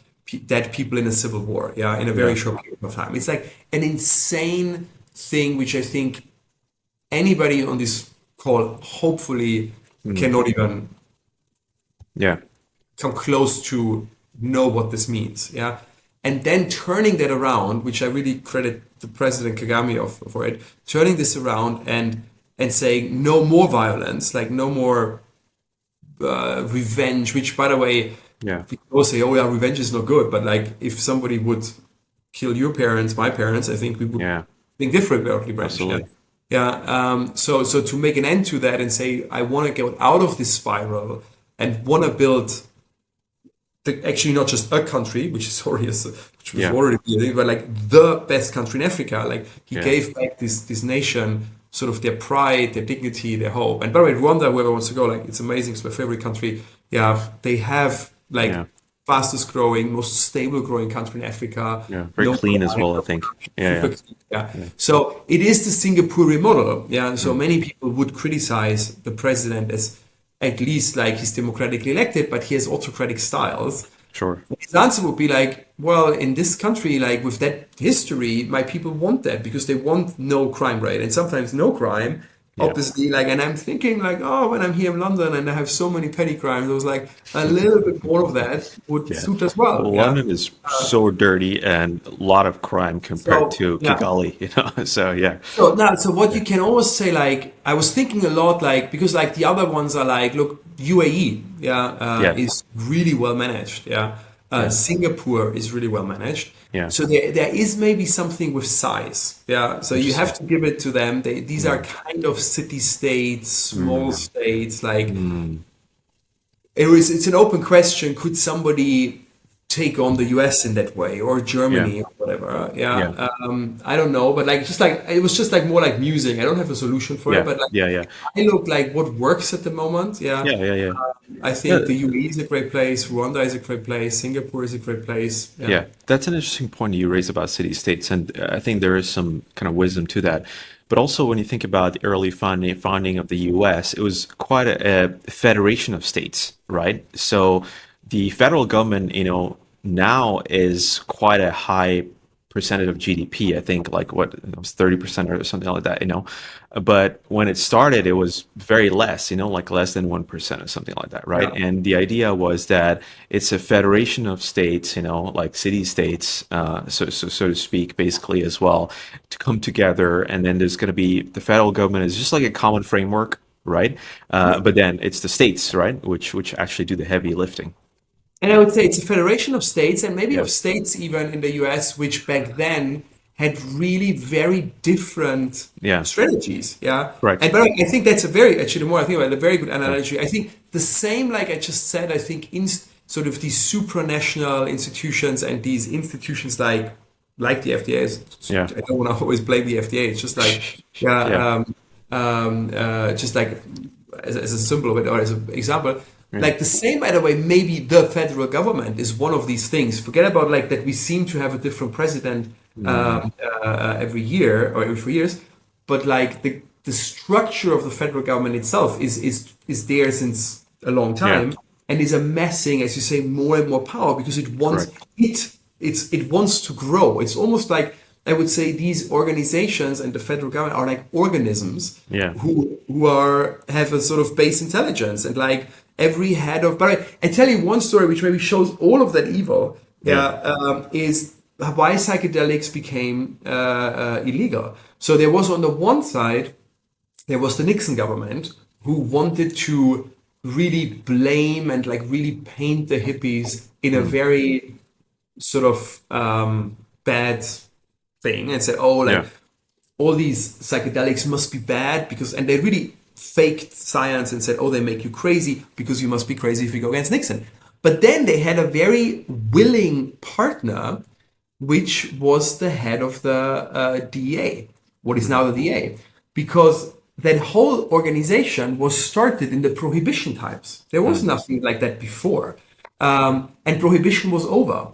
dead people in a civil war, in a very short period of time. It's like an insane thing, which I think anybody on this call hopefully cannot even come close to know what this means. And then turning that around, which I really credit the President Kagame for it, turning this around and saying no more violence, like no more revenge, which, by the way, people say, oh yeah, revenge is not good. But like, if somebody would kill your parents, my parents, I think we would think differently about revenge. Absolutely. So to make an end to that and say, I want to get out of this spiral and want to build actually not just a country, which is already a which was already building, but like the best country in Africa. Like he gave back this nation sort of their pride, their dignity, their hope. And by the way, Rwanda, whoever wants to go, like it's amazing. It's my favorite country. Yeah, they have like fastest growing, most stable growing country in Africa. Yeah, very clean as well, I think. Yeah. So it is the Singaporean model. Yeah. So many people would criticize the president as at least like he's democratically elected, but he has autocratic styles. Sure. His answer would be like, well, in this country, like with that history, my people want that because they want no crime rate and sometimes no crime. Obviously, like, and I'm thinking like, oh, when I'm here in London and I have so many petty crimes, I was like, a little bit more of that would suit as well. London is so dirty and a lot of crime compared to Kigali, you know. So what you can always say, like, I was thinking a lot, like, because like the other ones are like, look, UAE, is really well managed, Singapore is really well managed. So there is maybe something with size. So you have to give it to them. These are kind of city-states, small states. Like it's an open question. Could somebody take on the US in that way, or Germany, or whatever? I don't know, but like it was just like more like musing. I don't have a solution for it, but like I look like what works at the moment. I think the UAE is a great place. Rwanda is a great place. Singapore is a great place. That's an interesting point you raise about city-states, and I think there is some kind of wisdom to that. But also, when you think about the early founding of the U.S., it was quite a federation of states, right? So the federal government, you know, now is quite a high percentage of GDP. I think like what it was 30% or something like that, you know. But when it started, it was very less, you know, like less than 1% or something like that, right? And the idea was that it's a federation of states, you know, like city-states, so to speak, basically as well, to come together. And then there's going to be the federal government is just like a common framework, right? But then it's the states, right, which actually do the heavy lifting. And I would say it's a federation of states, and maybe of states even in the US, which back then had really very different strategies. Right. And but I think that's the more I think about it, a very good analogy. I think the same, like I just said, I think in sort of these supranational institutions and these institutions like the FDA. I don't want to always blame the FDA. It's just like just like as a symbol of it or as an example. Like the same, by the way, maybe the federal government is one of these things. Forget about like that we seem to have a different president every year or every 4 years, but like the structure of the federal government itself is there since a long time and is amassing, as you say, more and more power because it wants it wants to grow. It's almost like I would say these organizations and the federal government are like organisms who have a sort of base intelligence and like every head of. But I tell you one story which maybe shows all of that evil. Is why psychedelics became illegal. So there was on the one side there was the Nixon government who wanted to really blame and like really paint the hippies in a very sort of bad thing and said, all these psychedelics must be bad because, and they really faked science and said, they make you crazy because you must be crazy if you go against Nixon. But then they had a very willing partner, which was the head of the DEA, what is now the DEA, because that whole organization was started in the Prohibition times. There was nothing like that before. And Prohibition was over.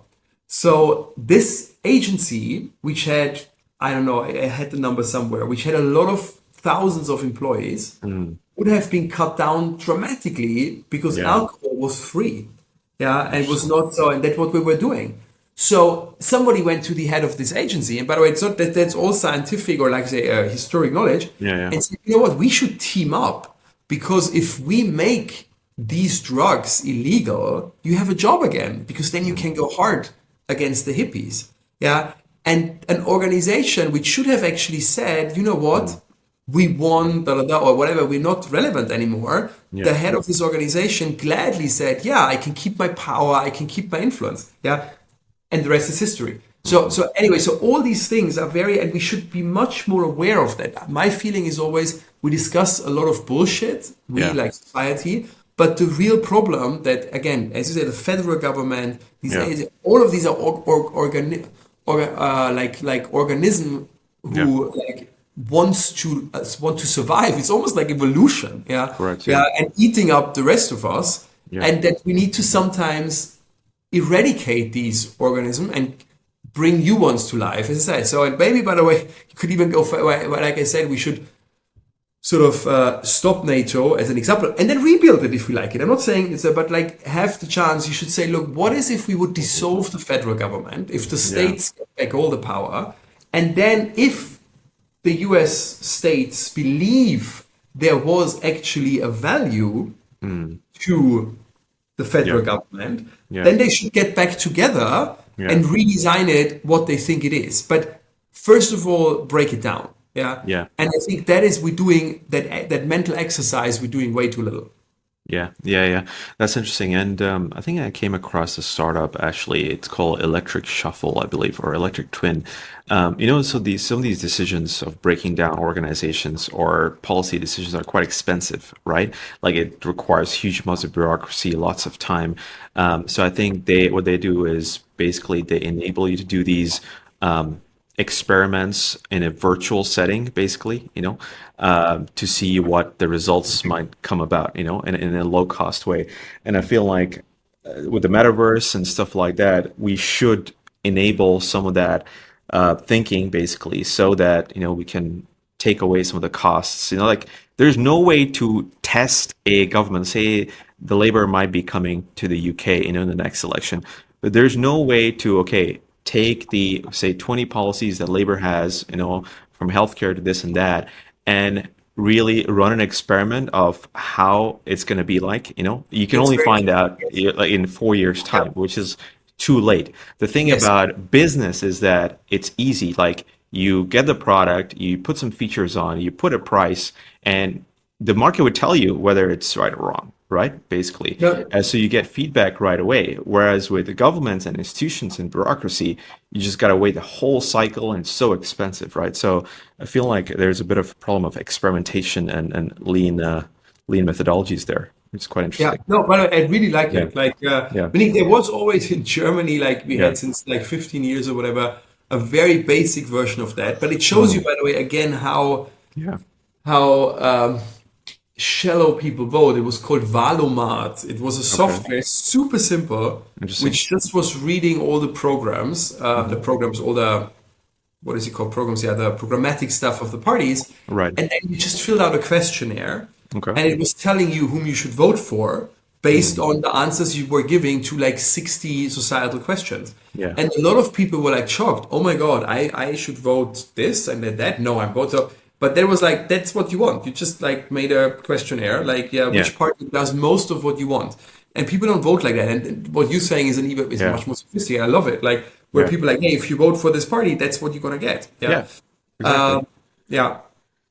So this agency, which had, I don't know, I had the number somewhere, which had a lot of thousands of employees, would have been cut down dramatically because alcohol was free. And was not so, and that's what we were doing. So somebody went to the head of this agency, and by the way, it's not that that's all scientific or like say historic knowledge, and said, you know what, we should team up because if we make these drugs illegal, you have a job again because then you can go hard against the hippies. And an organization which should have actually said, you know what, we won, or whatever, we're not relevant anymore. The head of this organization gladly said, I can keep my power, I can keep my influence. And the rest is history. So anyway, so all these things are and we should be much more aware of that. My feeling is always, we discuss a lot of bullshit, we like society, But the real problem that, again, as you say, the federal government, Yeah. all of these are organism Yeah. who like want to survive. It's almost like evolution, yeah, Correct. yeah, Yeah. and eating up the rest of us, Yeah. and that we need to sometimes eradicate these organisms and bring new ones to life, as I said. So, and maybe, by the way, you could even go for, like I said, we should sort of stop NATO as an example and then rebuild it if we like it. I'm not saying it's but like have the chance. You should say, look, what is if we would dissolve the federal government, if the Yeah. states get back all the power, and then if the US states believe there was actually a value to the federal Yeah. government, Yeah. then they should get back together Yeah. and redesign it what they think it is. But first of all, break it down. Yeah. Yeah. And I think that is we're doing that mental exercise we're doing way too little. Yeah, yeah, yeah. That's interesting. And I think I came across a startup actually. It's called Electric Shuffle, I believe, or Electric Twin. So some of these decisions of breaking down organizations or policy decisions are quite expensive, right? Like it requires huge amounts of bureaucracy, lots of time. So I think what they do is basically they enable you to do these experiments in a virtual setting, basically, to see what the results might come about, in a low cost way. And I feel like with the metaverse and stuff like that, we should enable some of that thinking, basically, so that, we can take away some of the costs. Like there's no way to test a government. Say the Labour might be coming to the UK, in the next election, but there's no way to, okay, take the, say, 20 policies that Labor has, from healthcare to this and that, and really run an experiment of how it's going to be like. You can That's only very find true. out Yes. like in 4 years' time, which is too late. The thing Yes. about business is that it's easy. Like you get the product, you put some features on, you put a price, and the market would tell you whether it's right or wrong, right? Basically. No, So you get feedback right away. Whereas with the governments and institutions and bureaucracy, you just got to wait the whole cycle and it's so expensive, right? So I feel like there's a bit of a problem of experimentation and lean methodologies there. It's quite yeah, interesting. no, but I really like Yeah. it. Like, Yeah. meaning there was always in Germany, like we Yeah. had since like 15 years or whatever, a very basic version of that. But it shows you, Mm. by the way, again, Yeah. how shallow people vote. It was called Valomat. It was a Okay. software, super simple, Interesting. which just was reading all the programs, all the, what is it called? Programs, yeah, the programmatic stuff of the parties. Right. And then you just filled out a questionnaire Okay. and it was telling you whom you should vote for based on the answers you were giving to like 60 societal questions. Yeah. And a lot of people were like shocked. Oh my God, I should vote this and then that. No, I'm voting. So, but there was like, that's what you want. You just like made a questionnaire, like, yeah, Yeah. which party does most of what you want? And people don't vote like that. And what you're saying is Yeah. much more sophisticated. I love it. Like where Yeah. people are like, hey, if you vote for this party, that's what you're gonna get. Yeah. Yeah. Exactly. Yeah.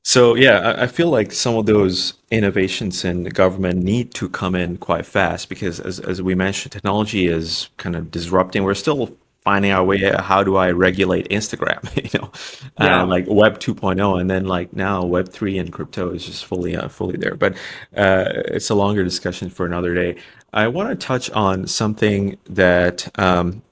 So yeah, I feel like some of those innovations in the government need to come in quite fast because as we mentioned, technology is kind of disrupting. We're still finding our way. How do I regulate Instagram? Yeah. Like Web 2.0, and then like now Web 3 and crypto is just fully there. But it's a longer discussion for another day. I want to touch on something that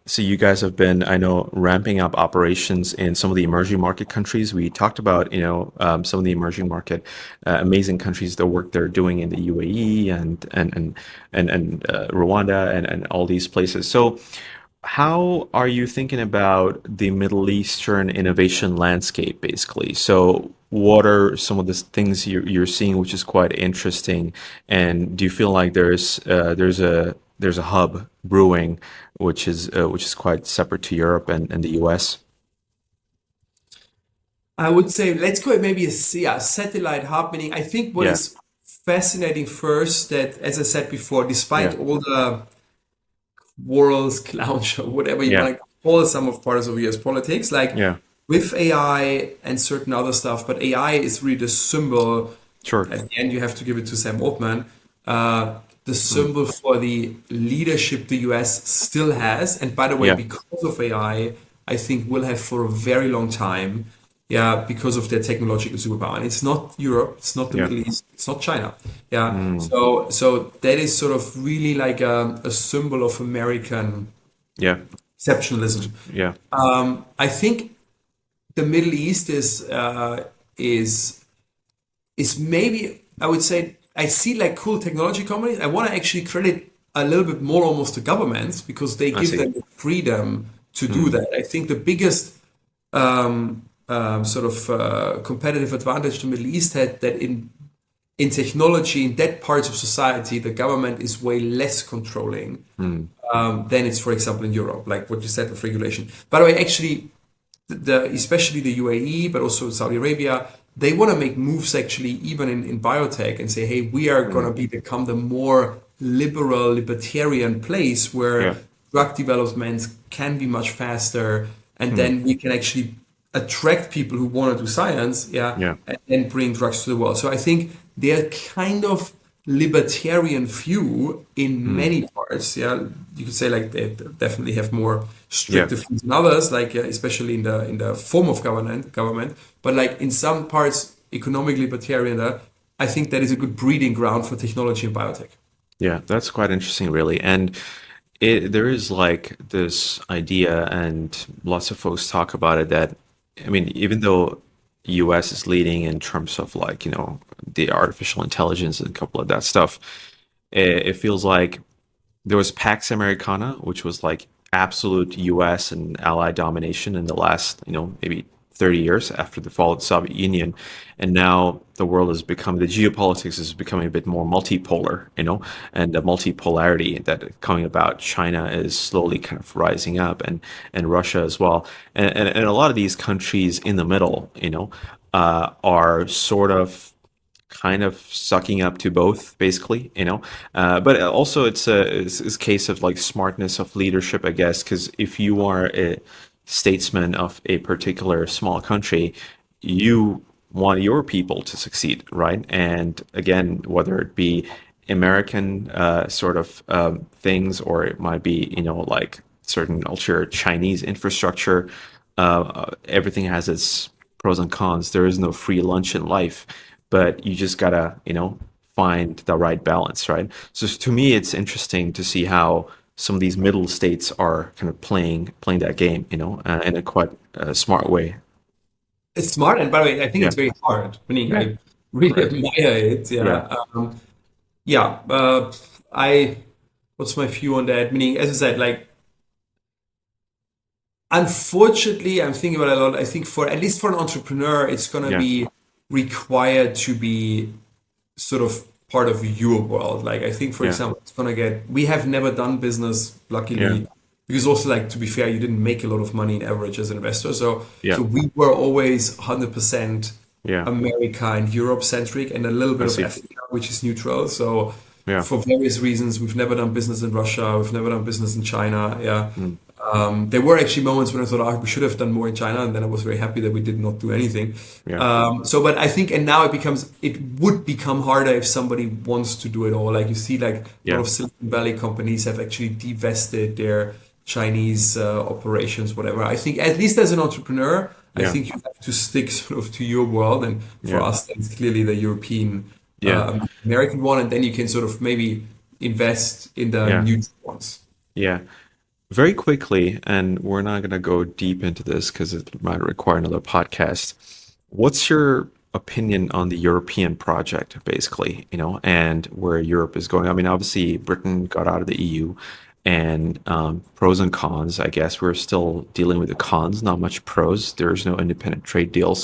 so you guys have been, I know, ramping up operations in some of the emerging market countries. We talked about, some of the emerging market amazing countries, the work they're doing in the UAE and Rwanda and all these places. So how are you thinking about the Middle Eastern innovation landscape, basically? So what are some of the things you're seeing, which is quite interesting? And do you feel like there's a hub brewing, which is quite separate to Europe and the US? I would say let's go maybe a satellite hub. Meaning, I think what Yeah, is fascinating first that, as I said before, despite yeah, all the world's clown show, whatever you yeah, want to call some of parts of US politics, like yeah. with AI and certain other stuff, but AI is really the symbol. Sure. At the end, you have to give it to Sam Altman. The Mm. symbol for the leadership the US still has, and by the way, Yeah, because of AI, I think will have for a very long time. yeah, because of their technological superpower. And it's not Europe, it's not the Yeah. Middle East, it's not China. Yeah. Mm. So that is sort of really like a symbol of American Yeah. exceptionalism. Yeah. I think the Middle East is is maybe, I would say, I see like cool technology companies. I want to actually credit a little bit more almost to governments because they I give see. them the freedom to do Mm. that. I think the biggest sort of competitive advantage the Middle East had that in technology, in that parts of society, the government is way less controlling Mm. than it's, for example, in Europe, like what you said with regulation. By the way, actually, especially the UAE, but also Saudi Arabia, they want to make moves actually even in biotech and say, hey, we are going to become the more liberal, libertarian place where Yeah. drug development can be much faster, and Mm. then we can actually attract people who want to do science, yeah, Yeah. and then bring drugs to the world. So I think they're kind of libertarian view in Mm. many parts. Yeah, you could say like they definitely have more Yeah. stricter views than others, like especially in the form of government. But like in some parts, economic libertarian, I think that is a good breeding ground for technology and biotech. Yeah, that's quite interesting, really. And there is like this idea, and lots of folks talk about it, that, I mean, even though US is leading in terms of like, the artificial intelligence and a couple of that stuff, it feels like there was Pax Americana, which was like absolute US and Allied domination in the last, maybe 30 years after the fall of the Soviet Union. And now the world has become, the geopolitics is becoming a bit more multipolar, and the multipolarity that coming about. China is slowly kind of rising up, and Russia as well. And a lot of these countries in the middle, are sort of kind of sucking up to both, basically, but also it's a case of like smartness of leadership, I guess, because if you are a statesman of a particular small country, you want your people to succeed, right? And again, whether it be American sort of things, or it might be, like certain ultra Chinese infrastructure, everything has its pros and cons. There is no free lunch in life, but you just gotta, find the right balance, right? So to me, it's interesting to see how some of these middle states are kind of playing that game, in a quite smart way. It's smart, and by the way, I think Yeah, it's very hard. Meaning, yeah, I really correct. admire it. Yeah, Yeah, yeah. I what's my view on that? Meaning, as I said, like unfortunately, I'm thinking about it a lot. I think for at least for an entrepreneur, it's gonna yeah, be required to be sort of part of your world. Like I think, for yeah, example, it's gonna get. We have never done business, yeah, luckily, because also like to be fair, you didn't make a lot of money in average as an investor. So yeah, we were always 100% yeah. America and Europe centric, and a little I bit of see. Africa, which is neutral. So Yeah. for various reasons, we've never done business in Russia. We've never done business in China. Yeah. Mm. There were actually moments when I thought, we should have done more in China, and then I was very happy that we did not do anything. Yeah. But I think, and now it would become harder if somebody wants to do it all. Like you see, like a lot Yeah. of Silicon Valley companies have actually divested their Chinese operations, whatever. I think, at least as an entrepreneur, I Yeah. think you have to stick sort of to your world, and for Yeah. us, it's clearly the European, Yeah. American one, and then you can sort of maybe invest in the Yeah. neutral ones. Yeah. Very quickly, and we're not going to go deep into this because it might require another podcast. What's your opinion on the European project, basically, and where Europe is going? I mean, obviously, Britain got out of the EU, and pros and cons. I guess we're still dealing with the cons, not much pros. There's no independent trade deals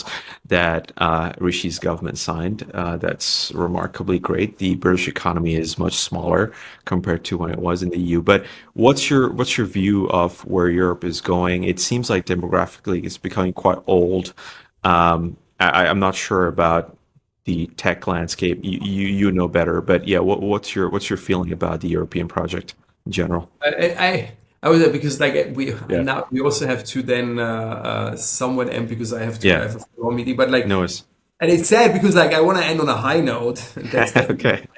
that Rishi's government signed. That's remarkably great. The British economy is much smaller compared to when it was in the EU. But what's your view of where Europe is going? It seems like demographically it's becoming quite old. I'm not sure about the tech landscape. You know better, but yeah, what's your feeling about the European project in general? I was there because like we Yeah, now we also have to then somewhat end because I yeah, have a follow meeting. But like, no, it's and it's sad because like I want to end on a high note. That's definitely. okay,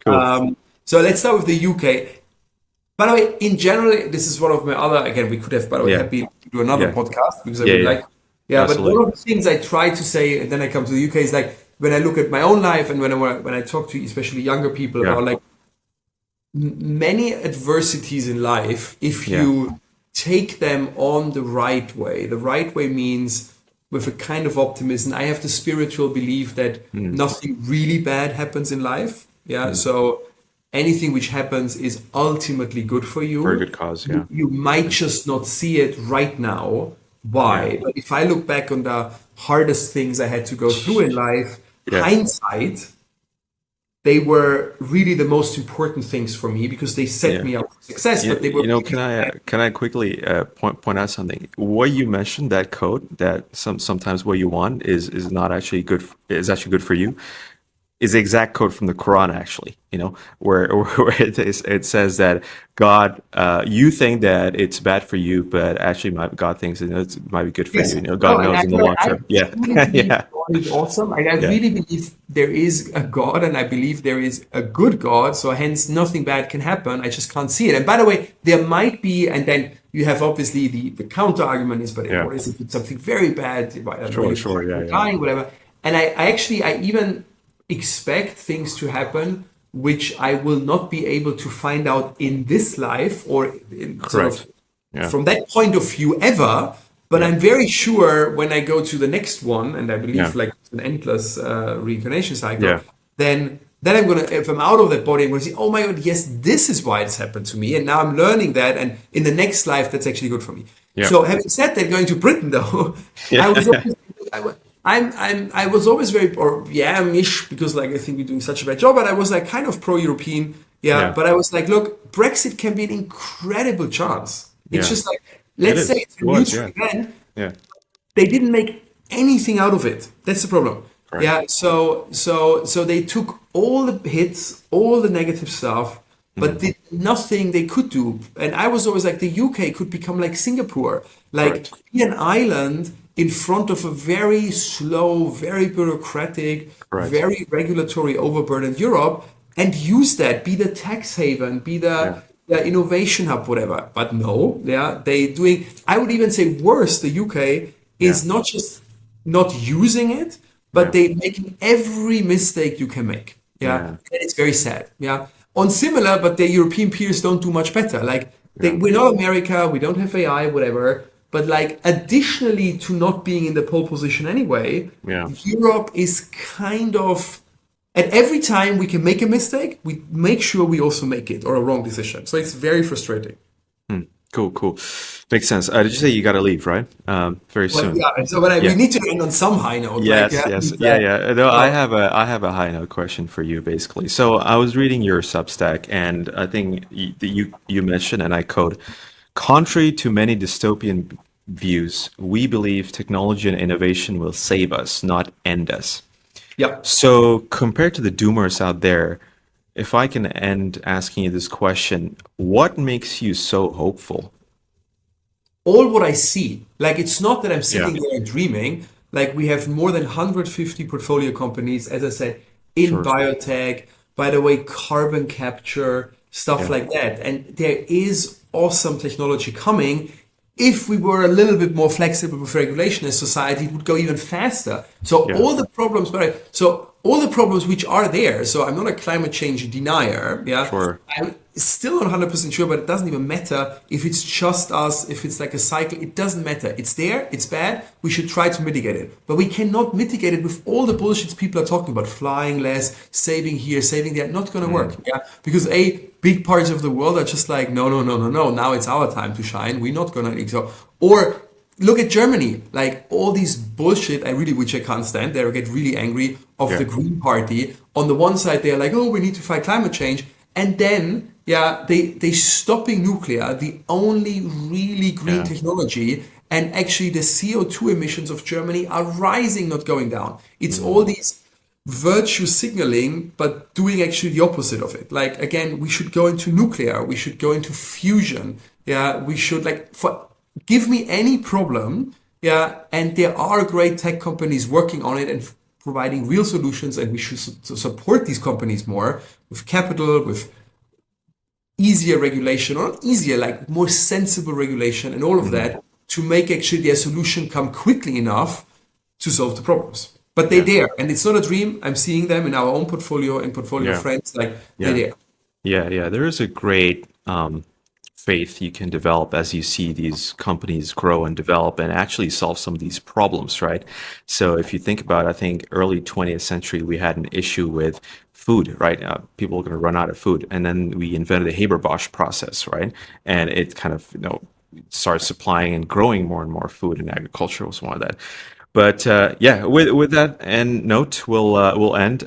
cool. So let's start with the UK. By the way, in general, this is one of my other. Again, we could have, by the way, Yeah, happy to do another yeah, podcast because I yeah, would yeah, like. Yeah, but Absolutely. one of the things I try to say, and then I come to the UK, is like when I look at my own life and when I talk to especially younger people Yeah. about like many adversities in life, if Yeah. you take them on the right way means with a kind of optimism. I have the spiritual belief that nothing really bad happens in life. Yeah. So anything which happens is ultimately good for Very you. good cause. Yeah. You might just not see it right now. Yeah. Why? But if I look back on the hardest things I had to go through in life, Yeah. hindsight, they were really the most important things for me because they set Yeah. me up for success. But they were Can I quickly point out something? What you mentioned, that code that sometimes what you want is not actually good, is actually good for you, is the exact code from the Quran, actually, where it says that God, you think that it's bad for you, but actually God thinks it might be good for yes. you. No, God and knows in the long I term. Yeah. truly believe Yeah. God is awesome. I Yeah. really believe there is a God, and I believe there is a good God. So hence, nothing bad can happen. I just can't see it. And by the way, there might be, and then you have obviously the counter argument is, but Yeah. what is if it's something very bad? I don't know, Sure. Yeah. you're Yeah. dying, whatever. And I even expect things to happen which I will not be able to find out in this life or in sort of Correct. Yeah. from that point of view ever. But Yeah. I'm very sure when I go to the next one, and I Yeah. believe like it's an endless reincarnation cycle, Yeah. then I'm gonna, if I'm out of that body, I'm gonna see, oh my God, yes, this is why it's happened to me, and now I'm learning that, and in the next life, that's actually good for me. Yeah. So having said that, going to Britain though, I was Yeah. always, I was always very, or yeah, ish, because like I think we're doing such a bad job, but I was like kind of pro-European, yeah. Yeah. But I was like, look, Brexit can be an incredible chance. It's Yeah. just like, It let's say is. it's It a was. neutral Yeah. event, Yeah. they didn't make anything out of it. That's the problem. Correct. Yeah. So they took all the hits, all the negative stuff, but did nothing they could do. And I was always like, the UK could become like Singapore, like Correct. be an island in front of a very slow, very bureaucratic, Correct. very regulatory overburdened Europe, and use that, be the tax haven, be Yeah. the innovation hub, whatever. But no, yeah, they doing. I would even say worse. The UK Yeah. is not just not using it, but Yeah. they making every mistake you can make. Yeah, Yeah. and it's very sad. Yeah, on similar, but the European peers don't do much better. Like Yeah. we're not America, we don't have AI, whatever. But like additionally to not being in the pole position anyway, Yeah. Europe is kind of at every time we can make a mistake, we make sure we also make it or a wrong decision. So it's very frustrating. Cool. Makes sense. Did you say you got to leave, right? Very But soon. yeah, so but we Yeah. need to end on some high note. Like Yes. Yeah. No, so, I have a high note question for you, basically. So I was reading your Substack, and I think you mentioned, and I quote, contrary to many dystopian views, we believe technology and innovation will save us, not end us. yeah. So compared to the doomers out there, if I can end asking you this question, what makes you so hopeful? All what I see, like it's not that I'm Yeah. sitting there and dreaming. Like we have more than 150 portfolio companies, as I said, in Sure. biotech, by the way, carbon capture, stuff Yeah. like that. And there is awesome technology coming. If we were a little bit more flexible with regulation as society, it would go even faster. So Yeah. all the problems, so all the problems which are there. So I'm not a climate change denier. Yeah, Sure. I'm still not 100% sure, but it doesn't even matter if it's just us, if it's like a cycle. It doesn't matter. It's there. It's bad. We should try to mitigate it, but we cannot mitigate it with all the bullshits people are talking about: flying less, saving here, saving there. Not going to work. Yeah, because big parts of the world are just like, no. Now it's our time to shine. We're not gonna so or look at Germany, like all these bullshit, which I can't stand. They get really angry of Yeah. the Green Party. On the one side, they're like, oh, we need to fight climate change. And then, yeah, they stopping nuclear, the only really green Yeah. technology. And actually the CO2 emissions of Germany are rising, not going down. It's all these virtue signaling, but doing actually the opposite of it. Like, again, we should go into nuclear. We should go into fusion. Yeah, we should give me any problem. Yeah, and there are great tech companies working on it and providing real solutions, and we should support these companies more with capital, with easier regulation, or not easier, like more sensible regulation and all of that to make actually their solution come quickly enough to solve the problems. But they're there, and it's not a dream. I'm seeing them in our own portfolio, in portfolio friends, like they're there. Yeah. There is a great faith you can develop as you see these companies grow and develop and actually solve some of these problems, right? So if you think about, I think early 20th century, we had an issue with food, right? People are going to run out of food. And then we invented the Haber-Bosch process, right? And it kind of, started supplying and growing more and more food, and agriculture was one of that. But with that end note, we'll end.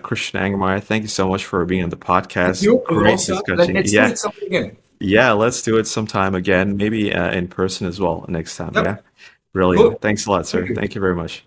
Christian Angermayer, thank you so much for being on the podcast. Great discussion. Let's do it something again. Yeah, let's do it sometime again, maybe in person as well next time. Yep. Yeah, brilliant. Cool. Thanks a lot, sir. Thank you very much.